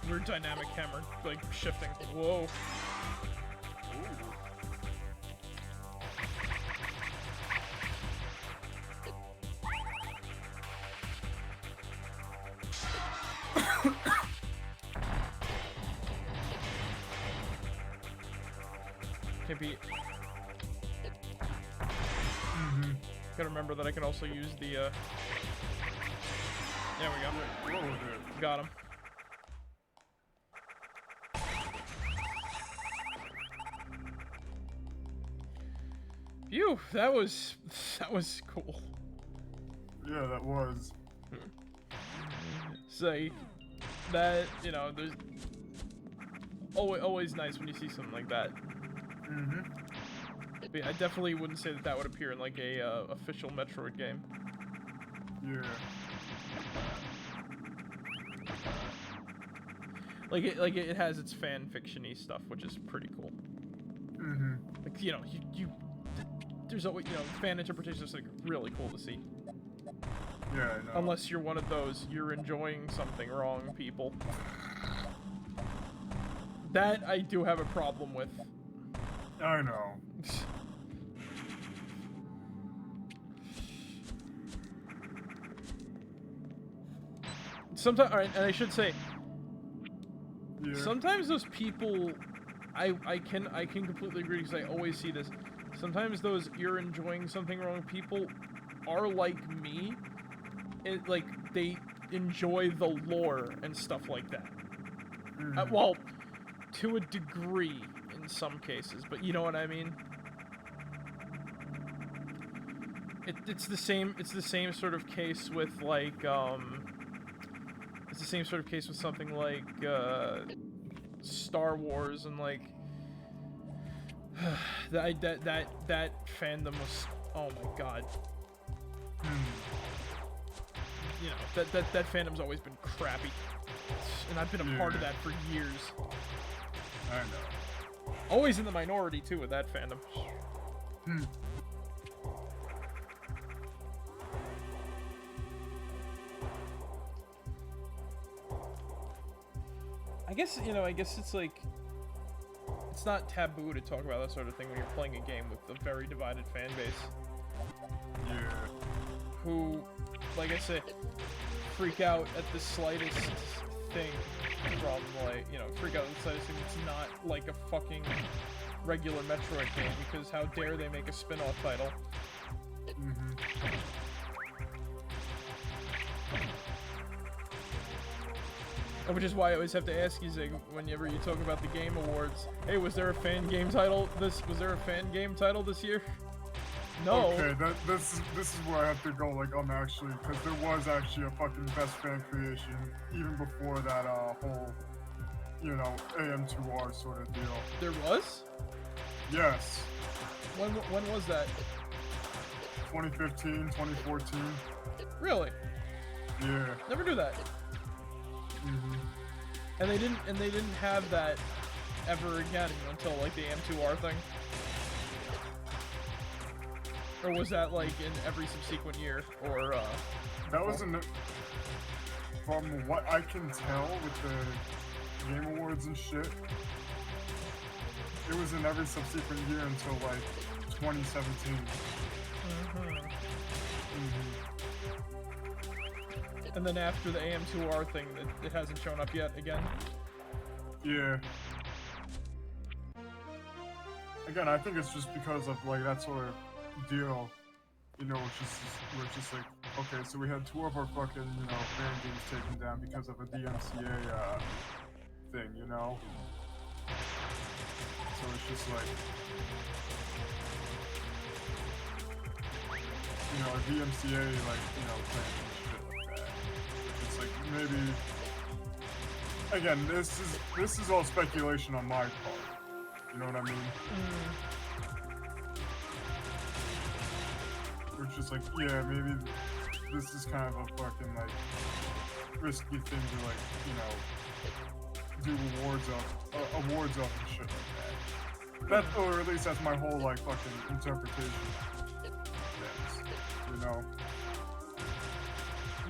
Weird dynamic hammer, like shifting. Whoa. Can't be. Gotta remember that I can also use the. There we go. Got him. Phew, that was cool. Yeah, that was. So, that, you know, there's always nice when you see something like that. But yeah, I definitely wouldn't say that that would appear in like a official Metroid game. Yeah. Like it has its fan fiction-y stuff, which is pretty cool. Mm-hmm. Like, you know, there's always, you know, fan interpretation is like really cool to see. Yeah, I know. Unless you're one of those you're enjoying something wrong people. That I do have a problem with. I know. Sometimes, alright, and I should say, Yeah. sometimes those people, I can completely agree because I always see this. Sometimes those you're enjoying something wrong people are like me. Like they enjoy the lore and stuff like that. Well, to a degree in some cases, but you know what I mean. It's the same. It's the same sort of case with like It's the same sort of case with something like Star Wars and like that fandom was, oh my god. You know, that fandom's always been crappy. And I've been a part of that for years. I know. Always in the minority too with that fandom. I guess, you know, I guess it's like, it's not taboo to talk about that sort of thing when you're playing a game with a very divided fan base. Yeah. Who, like I said, freak out at the slightest thing from, like, you know, freak out at the slightest thing that's not like a fucking regular Metroid game, because how dare they make a spin-off title. Which is why I always have to ask you, Zig, whenever you talk about the Game Awards, hey, was there a fan game title this year? No. Okay, this is where I have to go, like, actually, because there was actually a fucking best fan creation even before that whole, you know, AM2R sort of deal. There was? Yes. When was that? 2015, 2014. Really? Yeah. Never knew that. And they didn't have that ever again until like the AM2R thing. Or was that like in every subsequent year? Or that was from what I can tell with the Game Awards and shit, it was in every subsequent year until like 2017. And then after the AM2R thing, it hasn't shown up yet again? Yeah. Again, I think it's just because of like that sort of deal, you know, we're just like, okay, so we had two of our fucking, you know, fan games taken down because of a DMCA thing, you know? So it's just like, you know, a DMCA, like, you know, thing and shit like that. It's like, maybe, again, this is all speculation on my part. You know what I mean? We're just like, yeah, maybe this is kind of a fucking, like, risky thing to, like, you know, do awards of and shit like that. Or at least that's my whole, like, fucking interpretation. You know?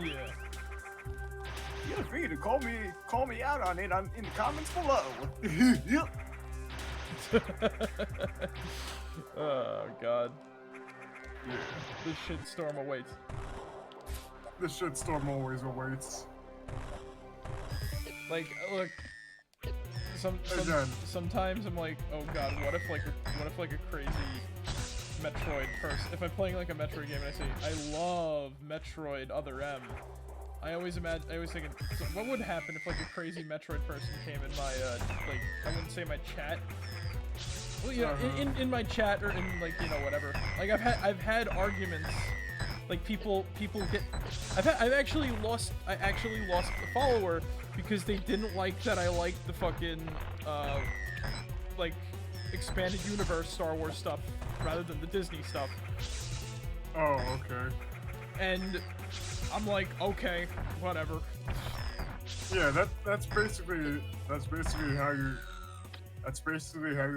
Yeah. Feel free to call me out on it in the comments below. Yep. Oh god. Yeah. This shitstorm awaits. This shitstorm always awaits. Like, look. Sometimes I'm like, oh god, what if like a crazy Metroid person, if I'm playing like a Metroid game and I say, I love Metroid Other M, I always think, so what would happen if like a crazy Metroid person came in my, like, I wouldn't say my chat, well, you know, in my chat or in, like, you know, whatever, like, I've had arguments, like, people get, I actually lost a follower because they didn't like that I liked the fucking, like, expanded universe Star Wars stuff rather than the Disney stuff. Oh, okay. And I'm like, okay, whatever. Yeah, that's basically how you're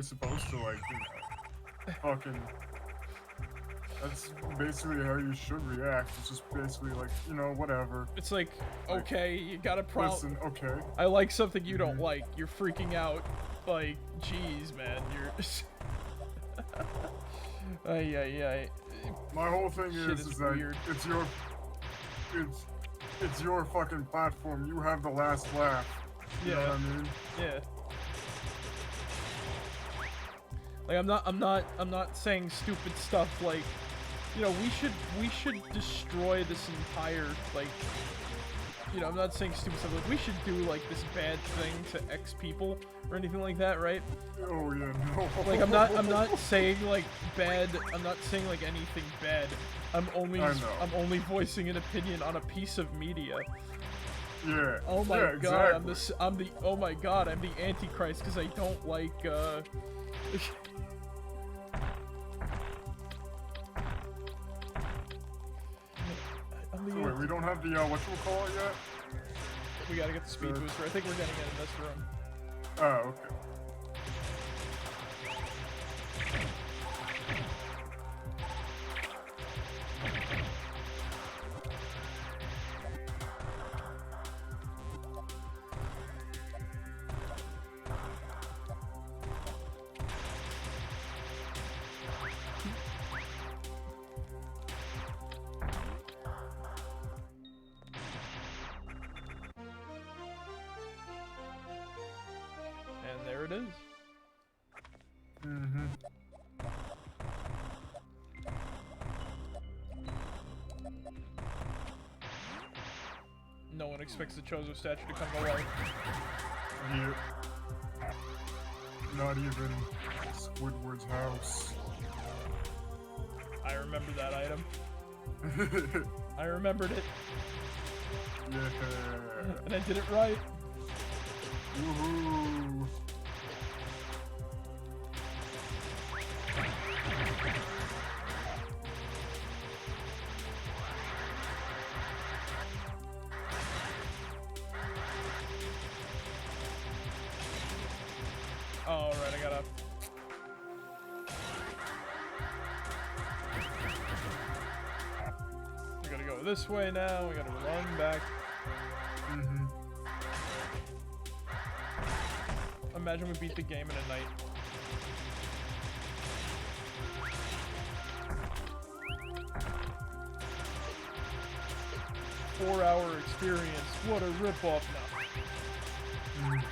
supposed to, like, you know, fucking. That's basically how you should react. It's just basically like, you know, whatever. It's like, okay, you got a problem. Listen, okay. I like something you don't like. You're freaking out. Like, jeez, man, you're. Ay. My whole thing Shit is that weird. it's your fucking platform. You have the last laugh. You know what I mean? Yeah. Like, I'm not saying stupid stuff like, you know, we should destroy this entire, like, you know, I'm not saying stupid stuff like we should do like this bad thing to X people or anything like that, right? Oh yeah, no. Like I'm not saying like bad. I'm not saying like anything bad. I'm only voicing an opinion on a piece of media. Yeah. Oh my yeah, god, exactly. oh my god, I'm the Antichrist because I don't like So wait, we don't have the whatchamacallit yet? We gotta get the speed booster. I think we're getting it in this room. Oh, okay. And there it is. Mm-hmm. No one expects the Chozo statue to come to life. Yep. Not even Squidward's house. I remember that item. I remembered it. Yeah. And I did it right. Woohoo. Alright, I gotta... We gotta go this way now, we gotta run back. Mm-hmm. Imagine we beat the game in a night. Four-hour experience, what a ripoff now. Mm.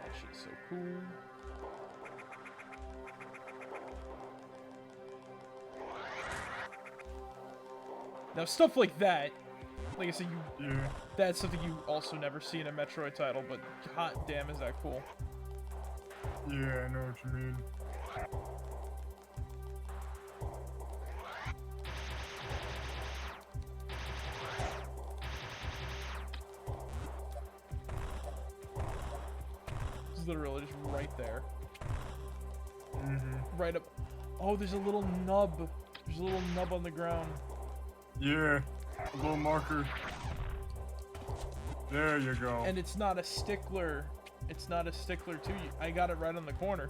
That shit's so cool. Now stuff like that, like I said, that's something you also never see in a Metroid title, but hot damn is that cool. Yeah, I know what you mean. It's literally just right there. Mm-hmm. Right up. Oh, there's a little nub. There's a little nub on the ground. Yeah, a little marker. There you go. And it's not a stickler. It's not a stickler too. I got it right on the corner.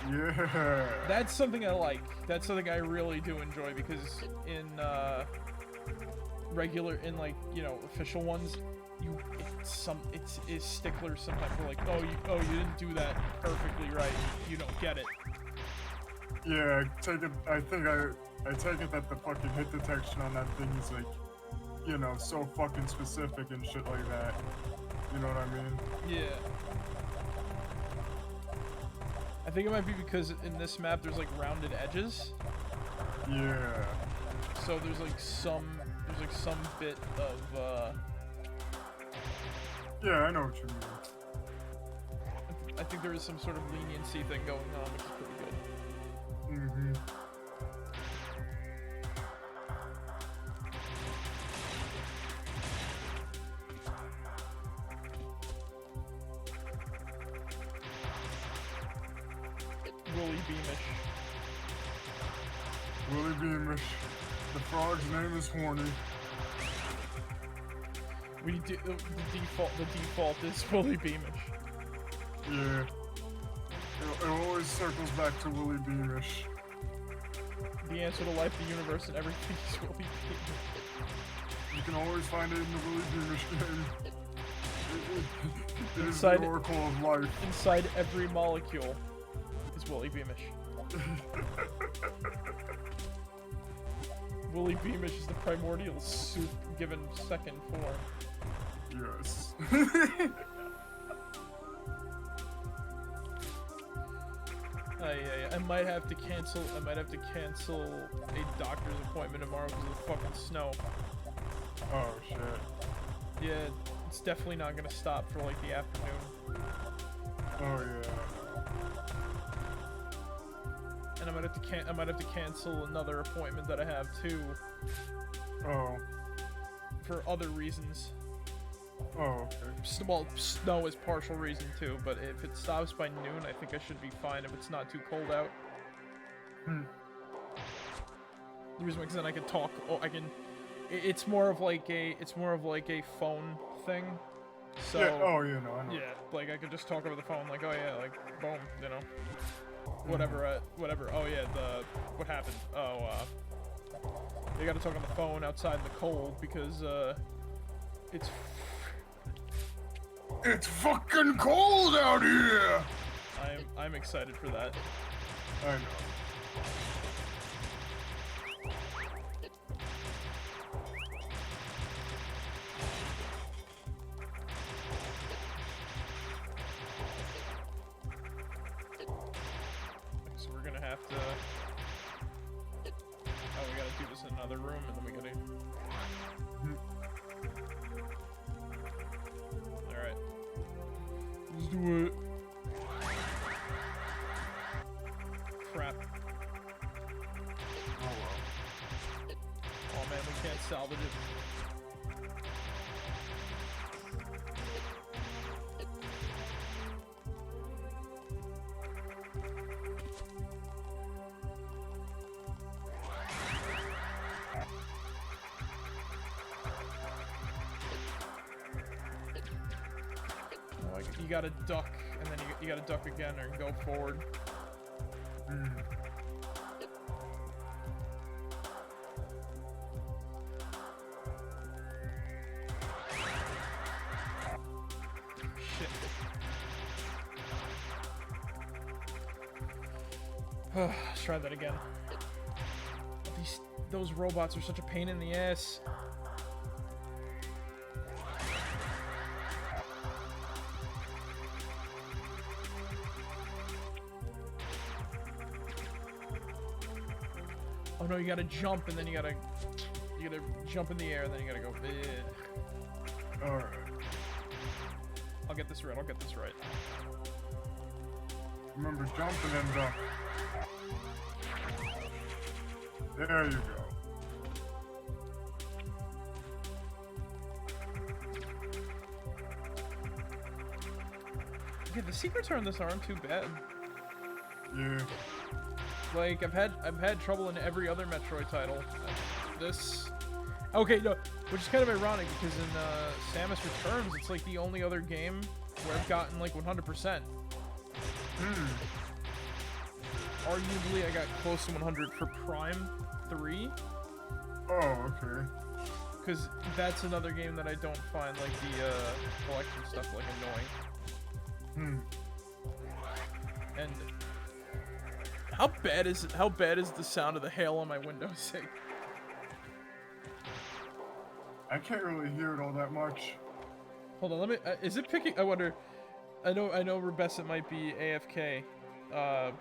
Yeah. That's something I like. That's something I really do enjoy because in regular, in like, you know, official ones, it's sticklers sometimes. We're like, oh you didn't do that perfectly right. You don't get it. Yeah, I take it that the fucking hit detection on that thing is like, you know, so fucking specific and shit like that. You know what I mean? Yeah. I think it might be because in this map there's like rounded edges. Yeah. So there's like some bit of Yeah, I know what you mean. I think there is some sort of leniency thing going on, which is pretty good. Mm-hmm. Beamish. The frog's name is Horny. The default is Willy Beamish. Yeah. It always circles back to Willy Beamish. The answer to life, the universe, and everything is Willy Beamish. You can always find it in the Willy Beamish game. It is Inside- the oracle of life. Inside every molecule is Willy Beamish. Willy Beamish is the primordial soup given second form. Yes. I might have to cancel a doctor's appointment tomorrow because of the fucking snow. Oh shit. Yeah, it's definitely not gonna stop for like the afternoon. Oh yeah. And I might have to cancel another appointment that I have too Oh. for other reasons. Oh, okay. Well, snow is partial reason too, but if it stops by noon, I think I should be fine if it's not too cold out. The reason why, because then I can talk. Oh, I can. It's more of like a phone thing. So. Yeah. Oh, you know. I know. Yeah, like I could just talk over the phone, like, oh yeah, like boom, you know. Whatever. Oh yeah, what happened? Oh, you gotta talk on the phone outside in the cold because It's fucking cold out here. I'm excited for that. I know. So we're gonna have to. Oh, we gotta do this in another room, and then we gotta. All right. Let's do it. Crap. Oh well. Oh man, we can't salvage it. You gotta duck, and then you gotta duck again or go forward. Shit. Let's try that again. Those robots are such a pain in the ass. Oh no, you gotta jump and then you gotta jump in the air and then you gotta go. Alright. I'll get this right. Remember, jump and then jump. There you go. Yeah, the secrets on this aren't too bad. Yeah. Like I've had trouble in every other Metroid title. This, okay, no, which is kind of ironic because in Samus Returns, it's like the only other game where I've gotten like 100%. Arguably, I got close to 100 for Prime 3. Oh, okay. Because that's another game that I don't find like the collection stuff like annoying. And how bad is the sound of the hail on my window sing? I can't really hear it all that much. Hold on, let me. Is it picking? I wonder. I know Rebessa might be AFK.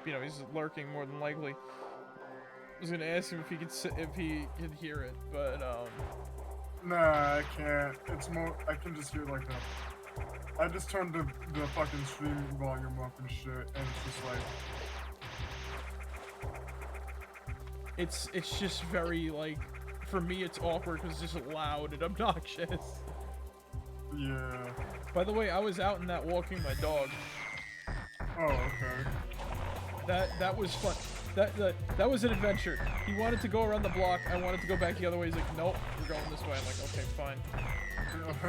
You know, he's lurking more than likely. I was gonna ask him if he could hear it, but Nah, I can't. It's more. I can just hear like that. I just turned the fucking stream volume up and shit, and it's just like. It's just very like, for me it's awkward because it's just loud and obnoxious. Yeah. By the way, I was out in that walking my dog. Oh, okay. That was fun. That was an adventure. He wanted to go around the block. I wanted to go back the other way. He's like, nope, we're going this way. I'm like, okay, fine.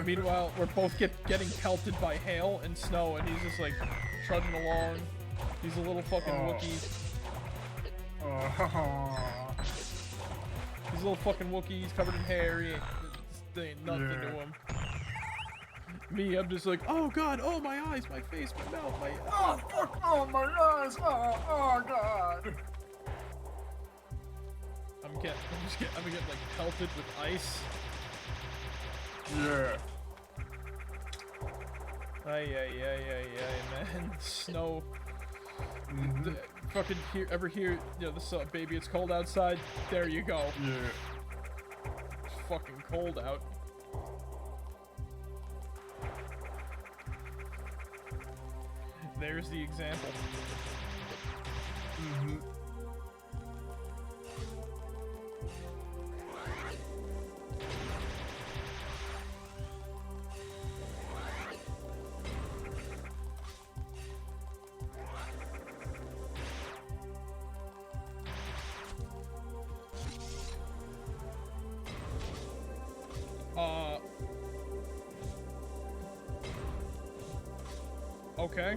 Meanwhile, we're both getting pelted by hail and snow, and he's just like trudging along. He's a little fucking Wookiee. He's a little fucking Wookiee. He's covered in hair. There ain't nothing to him. Me, I'm just like, oh god, oh my eyes, my face, my mouth, my oh fuck, oh my eyes, oh god. I'm getting like pelted with ice. Yeah. Man. Snow. Fucking ever hear, you know, this baby, it's cold outside? There you go. Yeah. It's fucking cold out. There's the example. Okay.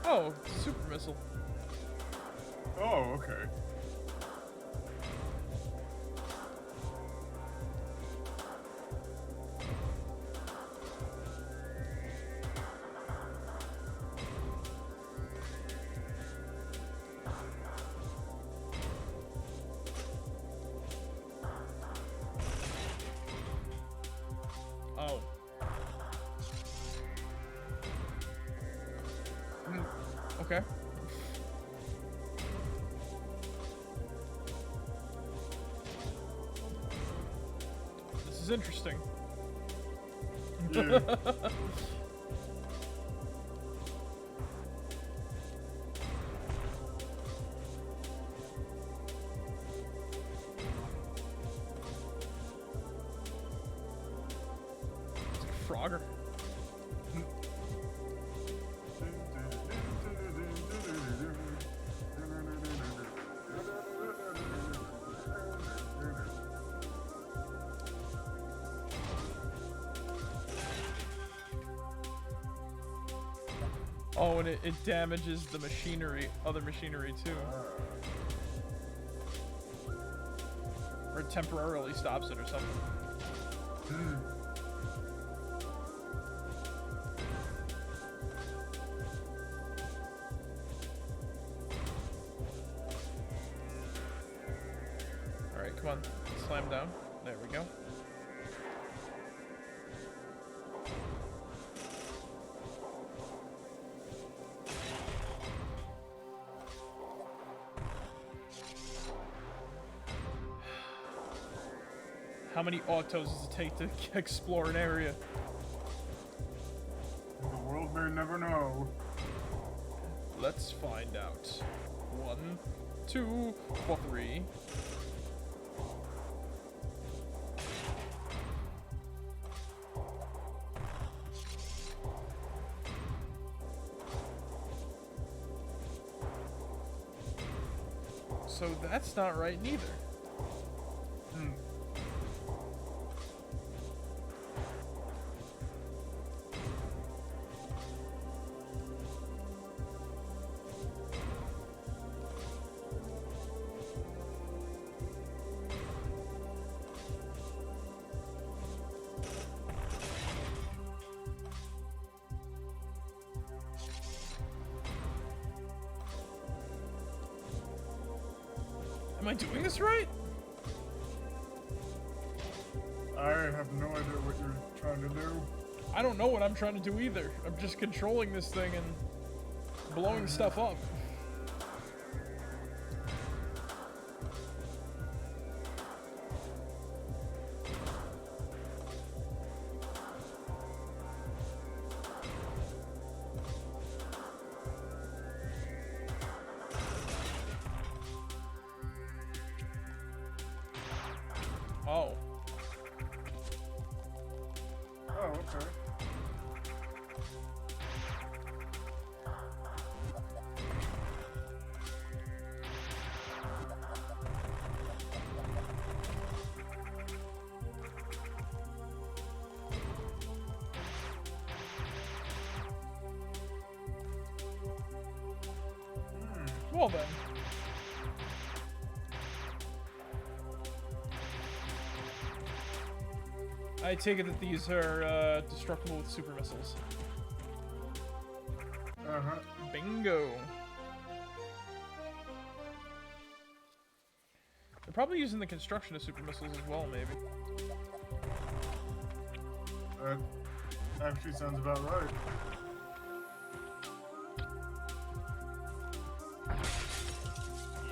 Oh, it's a super missile. Oh, okay. Oh. Okay. This is interesting. Yeah. It's like a Frogger. Oh, and it damages the machinery, other machinery too. Or it temporarily stops it or something. Alright, come on. Slam down. There we go. How many autos does it take to explore an area? The world may never know. Let's find out. 1, 2, 3. So that's not right neither. Am I doing this right? I have no idea what you're trying to do. I don't know what I'm trying to do either. I'm just controlling this thing and blowing stuff up. Oh. Oh, okay. Well then. I take it that these are destructible with super missiles. Uh-huh. Bingo. They're probably using the construction of super missiles as well, maybe. That actually sounds about right.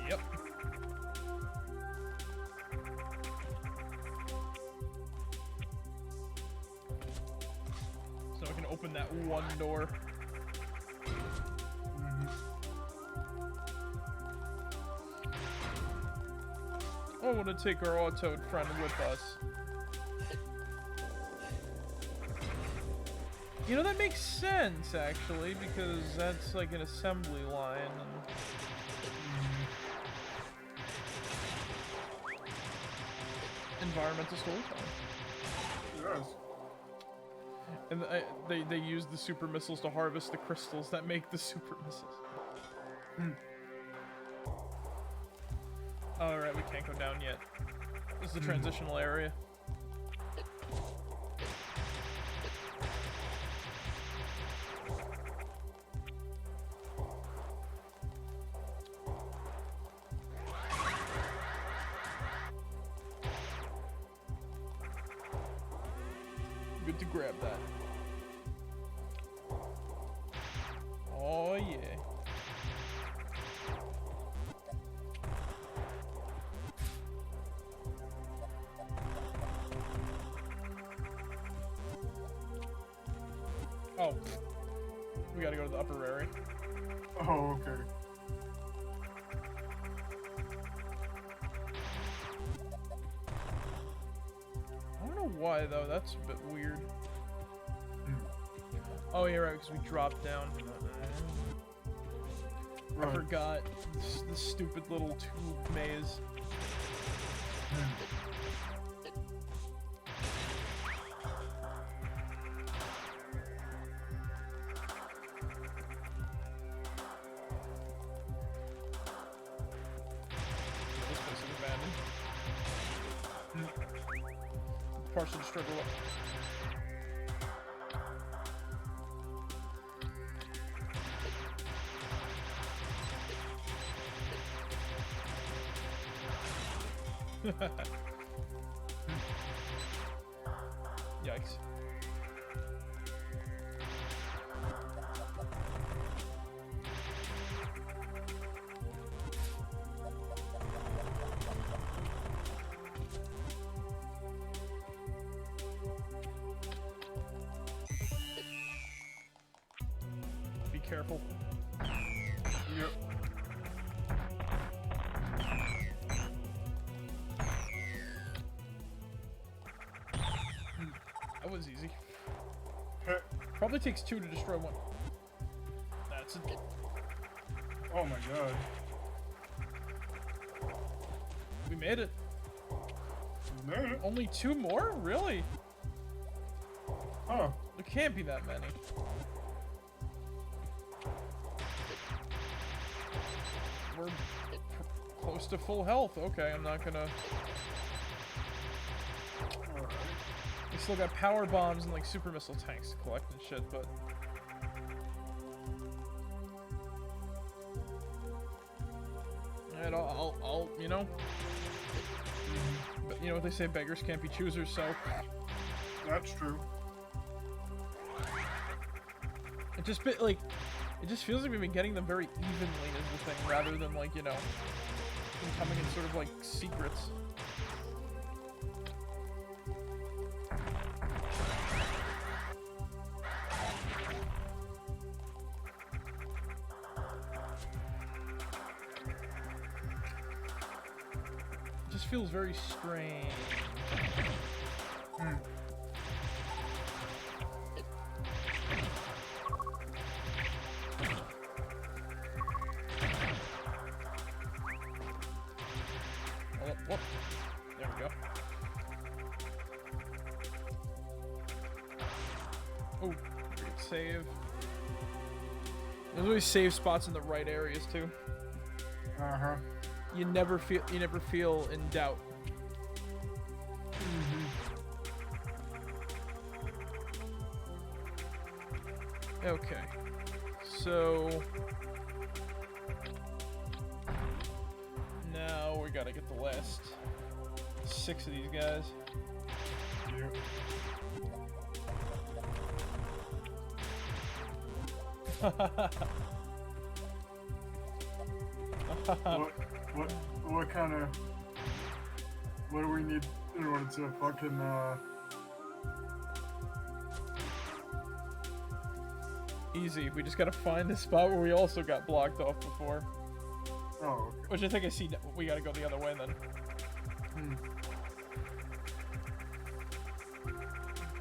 Yep. So I can open that one door. I want to take our Autoed friend with us. You know, that makes sense, actually, because that's like an assembly line. And environmental storytelling. Yes. And they use the super missiles to harvest the crystals that make the super missiles. Alright, we can't go down yet. This is the transitional area. Good to grab that. Oh yeah. Oh. We gotta go to the upper area. Oh, okay. I don't know why though, that's a bit weird. Oh yeah, right, because we dropped down. I forgot this stupid little tube maze. This place is abandoned. Partially destroyed. Yikes. Be careful. Yep. That was easy. Heh. Probably takes two to destroy one. That's it. Oh my god. We made it. Man. Only two more? Really? Huh. There can't be that many. We're close to full health. Okay, I'm not gonna... Alright. We still got power bombs and like super missile tanks to collect and shit, but... And I'll, you know... But you know what they say, beggars can't be choosers, so... That's true. It just bit like... It just feels like we've been getting them very evenly is the thing, rather than like, you know... them coming in sort of like secrets. It just feels very strange. Whoop. There we go. Oh, save. There's always save spots in the right areas too. Uh-huh. You never feel in doubt. Okay. So now we gotta get the last 6 of these guys. Yep. What kind of, what do we need in order to fucking, Easy. We just gotta find the spot where we also got blocked off before. oh, okay. Which I think I see. We gotta go the other way then.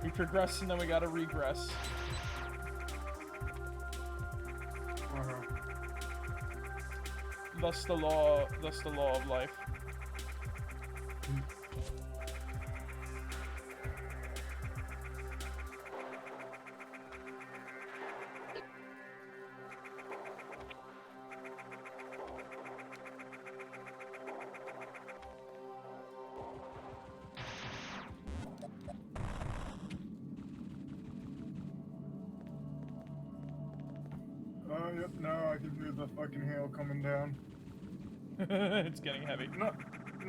We progress and then we gotta regress. Uh-huh. Thus the law of life. Yep, now I can hear the fucking hail coming down. It's getting heavy. Not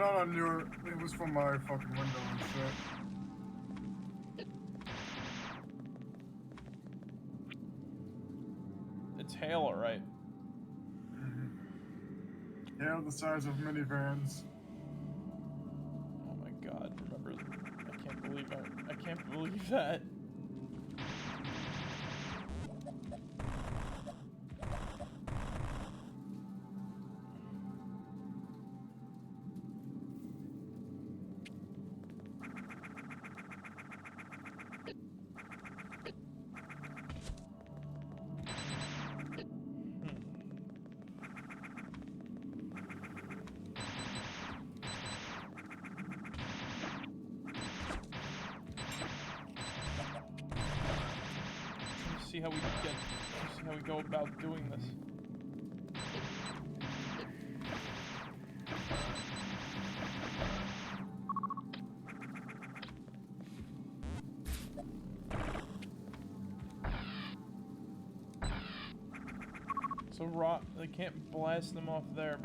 on your, it was from my fucking window and shit. It's hail, alright. Hail the size of minivans. Oh my god, remember, I can't believe that. See how we go about doing this. So they can't blast them off there.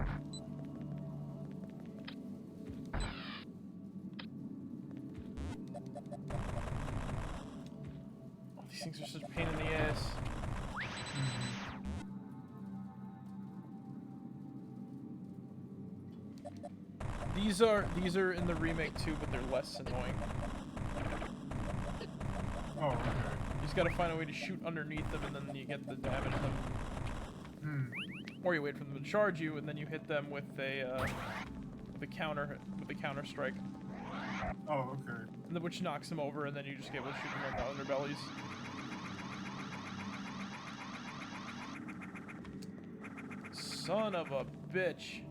These things are such a pain in the ass. These are in the remake too, but they're less annoying. Oh, okay. You just gotta find a way to shoot underneath them, and then you get the damage them. Or you wait for them to charge you, and then you hit them with a counter strike. Oh, okay. Which knocks them over, and then you just get able to shoot them right on their bellies. Son of a bitch.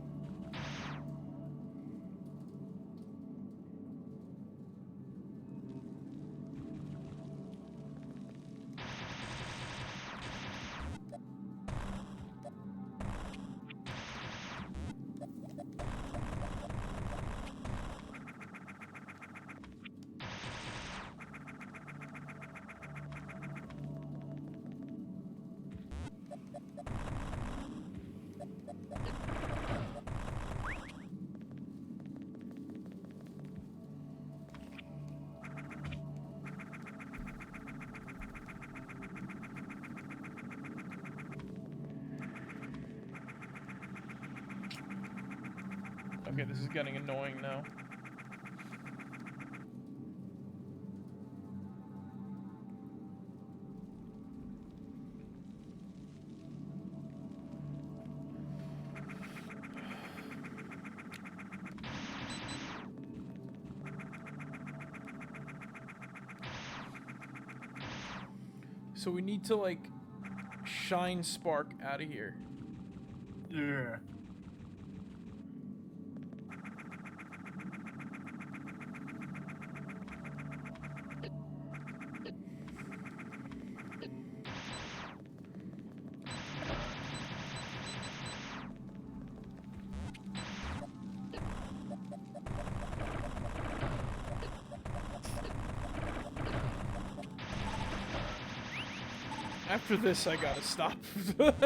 Okay, this is getting annoying now. So we need to, like, shine Spark out of here. Yeah. After this, I gotta stop. Okay.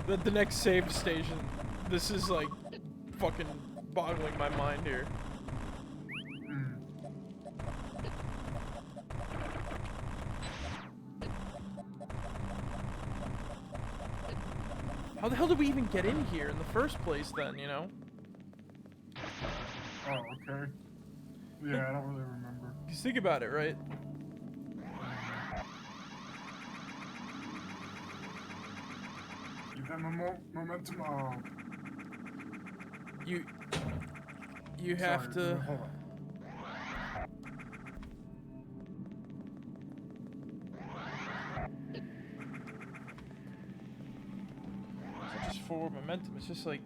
The next save station. This is like fucking boggling my mind here. Hmm. How the hell did we even get in here in the first place then, you know? Oh, okay. Yeah, I don't really remember. Just think about it, right? Give them a momentum. Oh. You have Sorry, to... hold on. It's not just forward momentum, it's just like...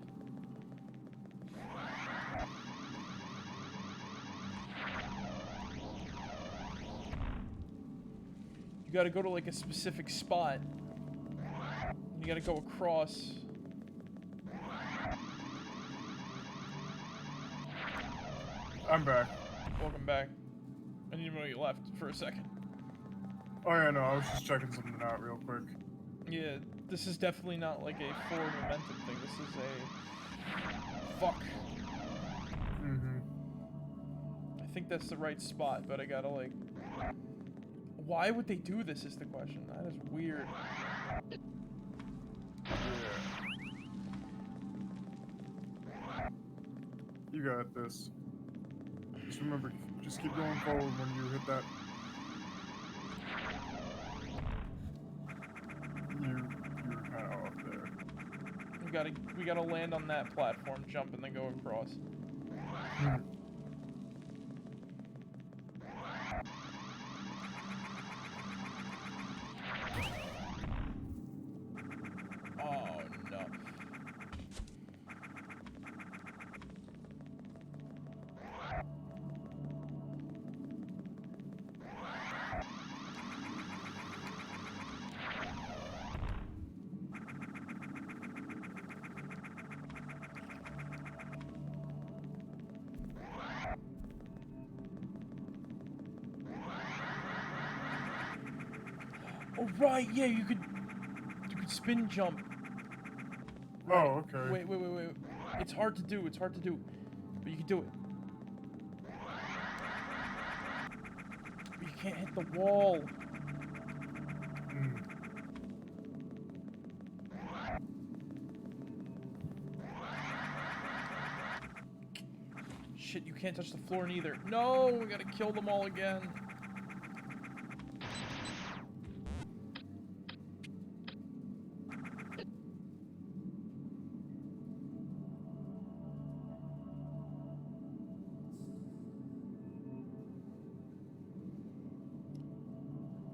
You gotta go to like a specific spot. You gotta go across. I'm back. Welcome back. I didn't even know you left for a second. Oh yeah, no, I was just checking something out real quick. Yeah, this is definitely not like a forward momentum thing. This is a... Fuck. Mm-hmm. I think that's the right spot, but I gotta like... Why would they do this is the question. That is weird. Yeah. You got this. Just remember, just keep going forward when you hit that. You're kind of off there. We gotta land on that platform, jump, and then go across. Oh no. Oh right, yeah, you could spin jump. Right. Oh, okay. Wait. It's hard to do, but you can do it. But you can't hit the wall. Mm. Shit, you can't touch the floor neither. No, we gotta kill them all again.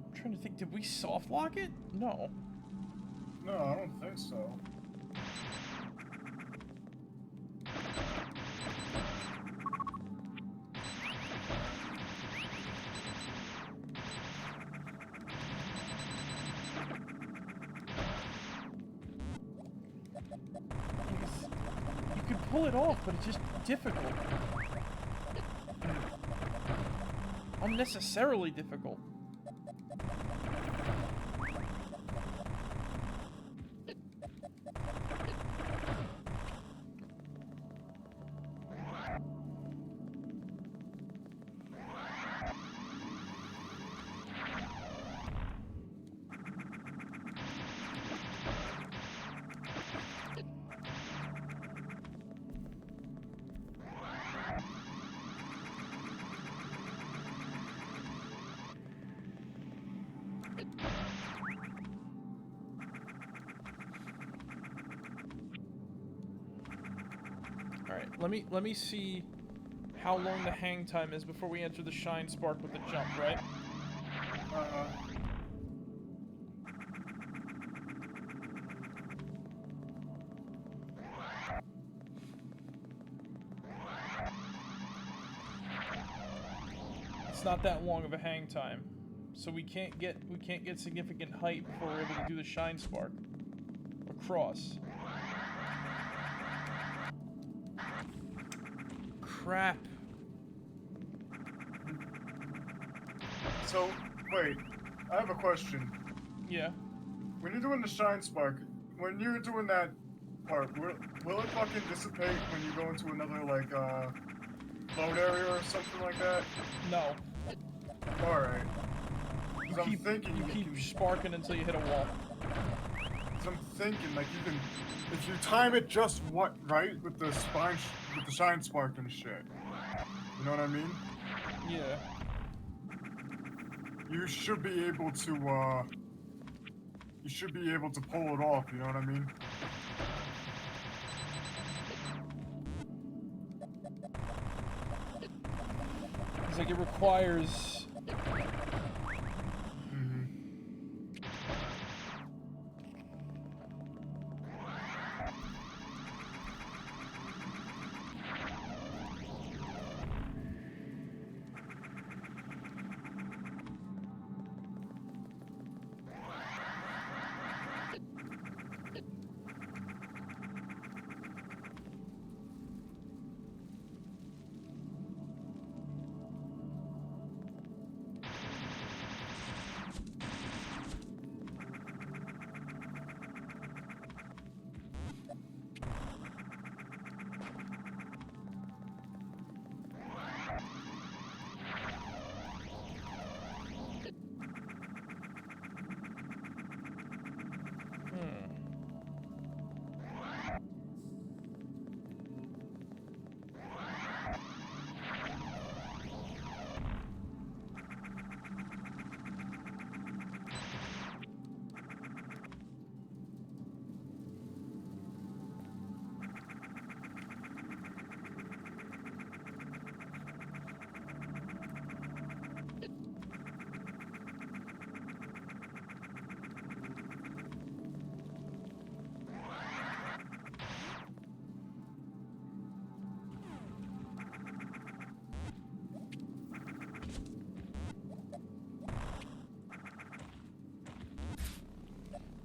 I'm trying to think, did we soft lock it? No. No, I don't think so. You can pull it off, but it's just difficult. Unnecessarily difficult. Alright, let me see how long the hang time is before we enter the shine spark with the jump, right? It's not that long of a hang time. So we can't get significant height before we're able to do the shine spark. Across. Crap. So, wait, I have a question. Yeah. When you're doing the shine spark, when you're doing that part, will it fucking dissipate when you go into another like load area or something like that? No. All right. You I'm keep thinking you you keep can- sparking until you hit a wall. Cause I'm thinking like you can, if you time it just right with the with the shine spark and shit. You know what I mean? Yeah. You should be able to pull it off. You know what I mean? It's like it requires. Mm-hmm.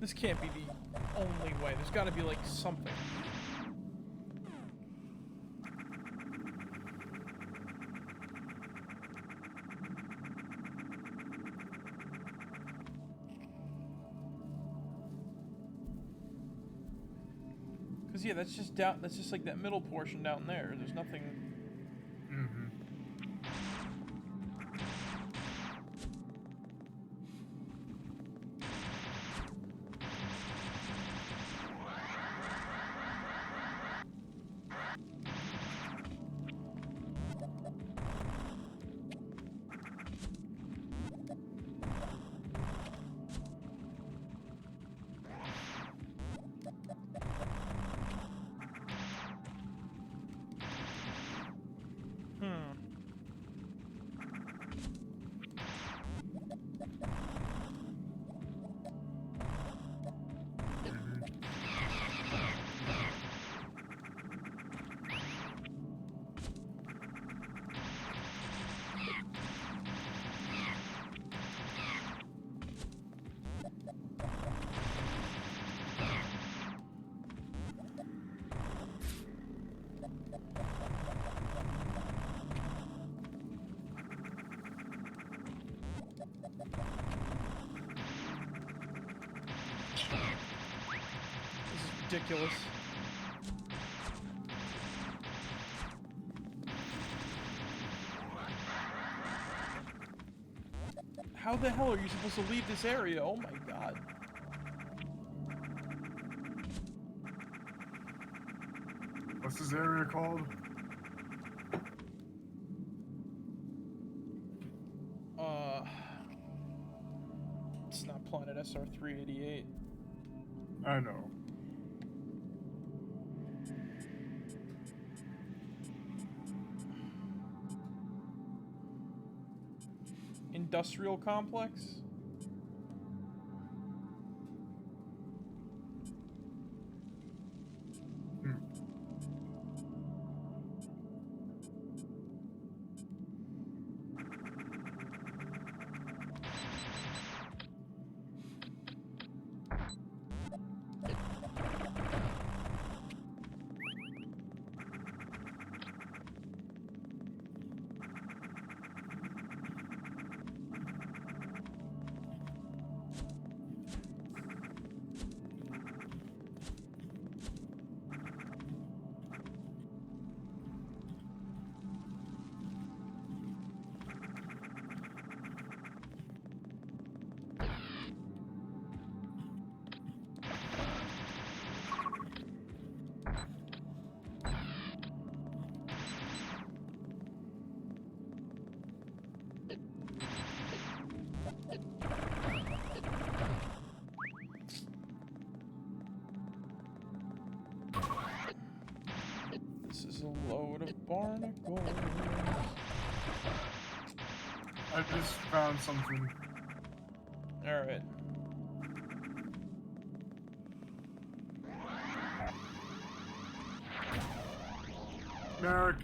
This can't be the only way. There's got to be like something. Cause yeah, that's just down. That's just like that middle portion down there. There's nothing. Mm-hmm. This is ridiculous. How the hell are you supposed to leave this area? Oh my god. What's this area called? It's not Planet SR388. I know. Industrial complex? This is a load of barnacles. I just found something. Alright. Marek,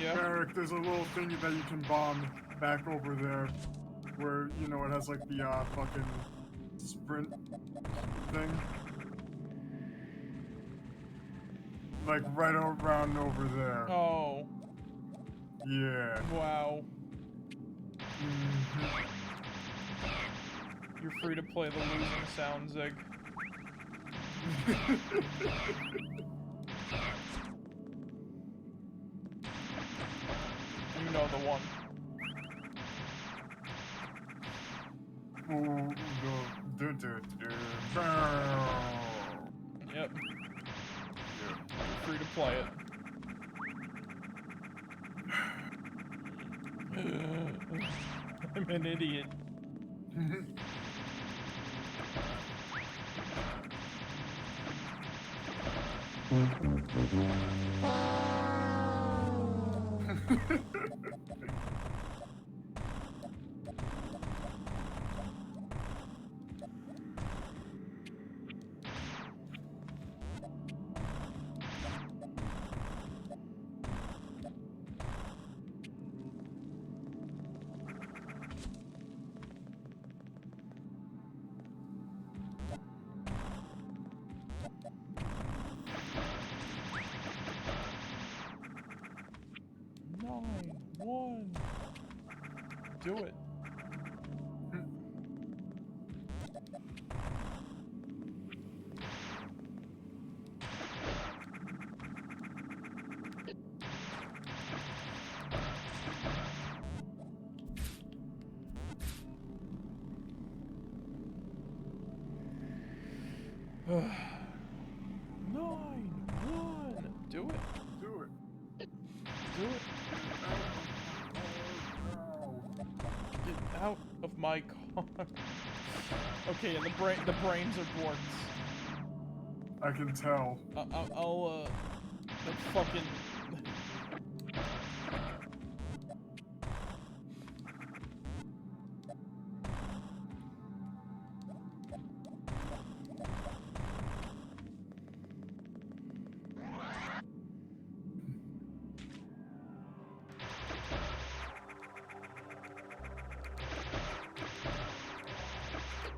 Yeah. Marek, there's a little thing that you can bomb back over there, where, you know, it has like the fucking sprint thing. Like right around over there. Oh. Yeah. Wow. Mhm. You're free to play the losing sound, Zig. You know the one. Yep. You're free to play it. I'm an idiot. Nine, one. Do it. Nine, one. Do it. Do it. Do it. Get out of my car. Okay, and the brains are borks. I can tell. I'll that fucking.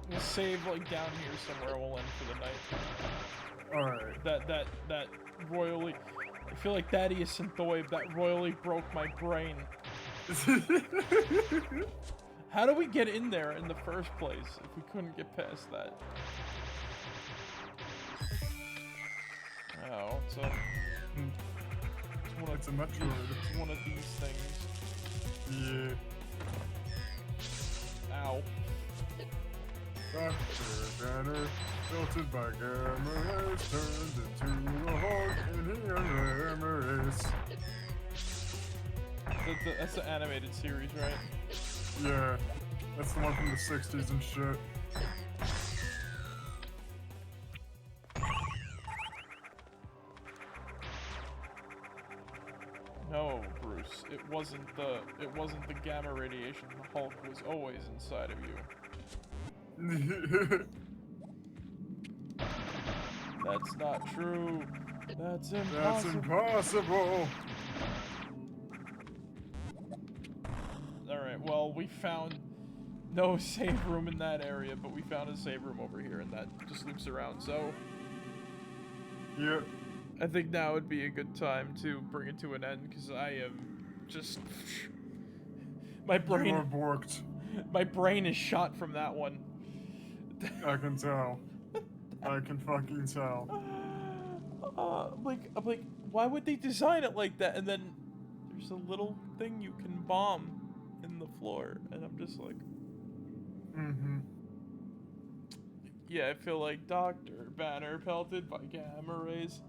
We'll save like down here somewhere. We'll end for the night. Alright. That royally. I feel like Thaddeus and Thoib, that royally broke my brain. How do we get in there in the first place if we couldn't get past that? Oh, It's a Metroid. it's one of these things. Yeah. Ow. Dr. Banner, filtered by gamma rays, turned into a hawk in here gamma rays. That's the animated series, right? Yeah, that's the one from the 60s and shit. No, Bruce. It wasn't the gamma radiation. The Hulk was always inside of you. That's not true. That's impossible. That's impossible. Alright, well, we found no save room in that area, but we found a save room over here, and that just loops around, so... Yeah. I think now would be a good time to bring it to an end, because I am just... My You are borked. My brain is shot from that one. I can tell. I can fucking tell. I'm like, why would they design it like that? And then there's a little thing you can bomb in the floor, and I'm just like, Mm-hmm. yeah, I feel like Dr. Banner pelted by gamma rays.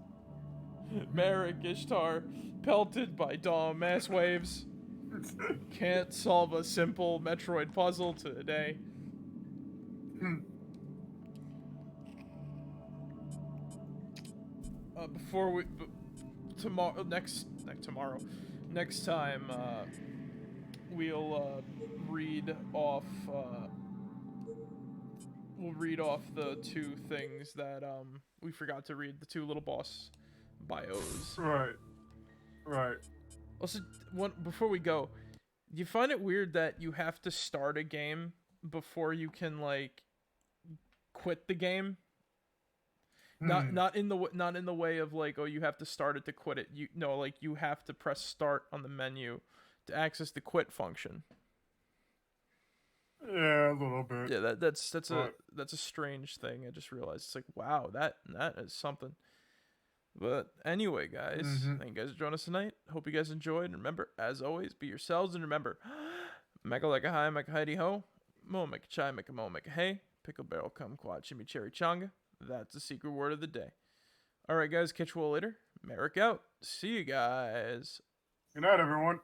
Marek1shtar pelted by dumbass waves. Can't solve a simple Metroid puzzle today. tomorrow, next time, we'll read off. We'll read off the 2 things that we forgot to read, the 2 little boss bios. Right. Right. Also, before we go, do you find it weird that you have to start a game before you can like quit the game? Not in the way of like, oh, you have to start it to quit it. Like you have to press start on the menu to access the quit function. Yeah, a little bit. Yeah, that's a strange thing. I just realized it's like, wow, that is something. But anyway, guys, thank you guys for joining us tonight. Hope you guys enjoyed. And remember, as always, be yourselves. And remember, meka like a hi, meka heidi ho, mo meka chai, meka mo meka hey, pickle barrel kumquat chimichurri changa. That's the secret word of the day. All right, guys, catch you all later. Marek out. See you guys. Good night, everyone.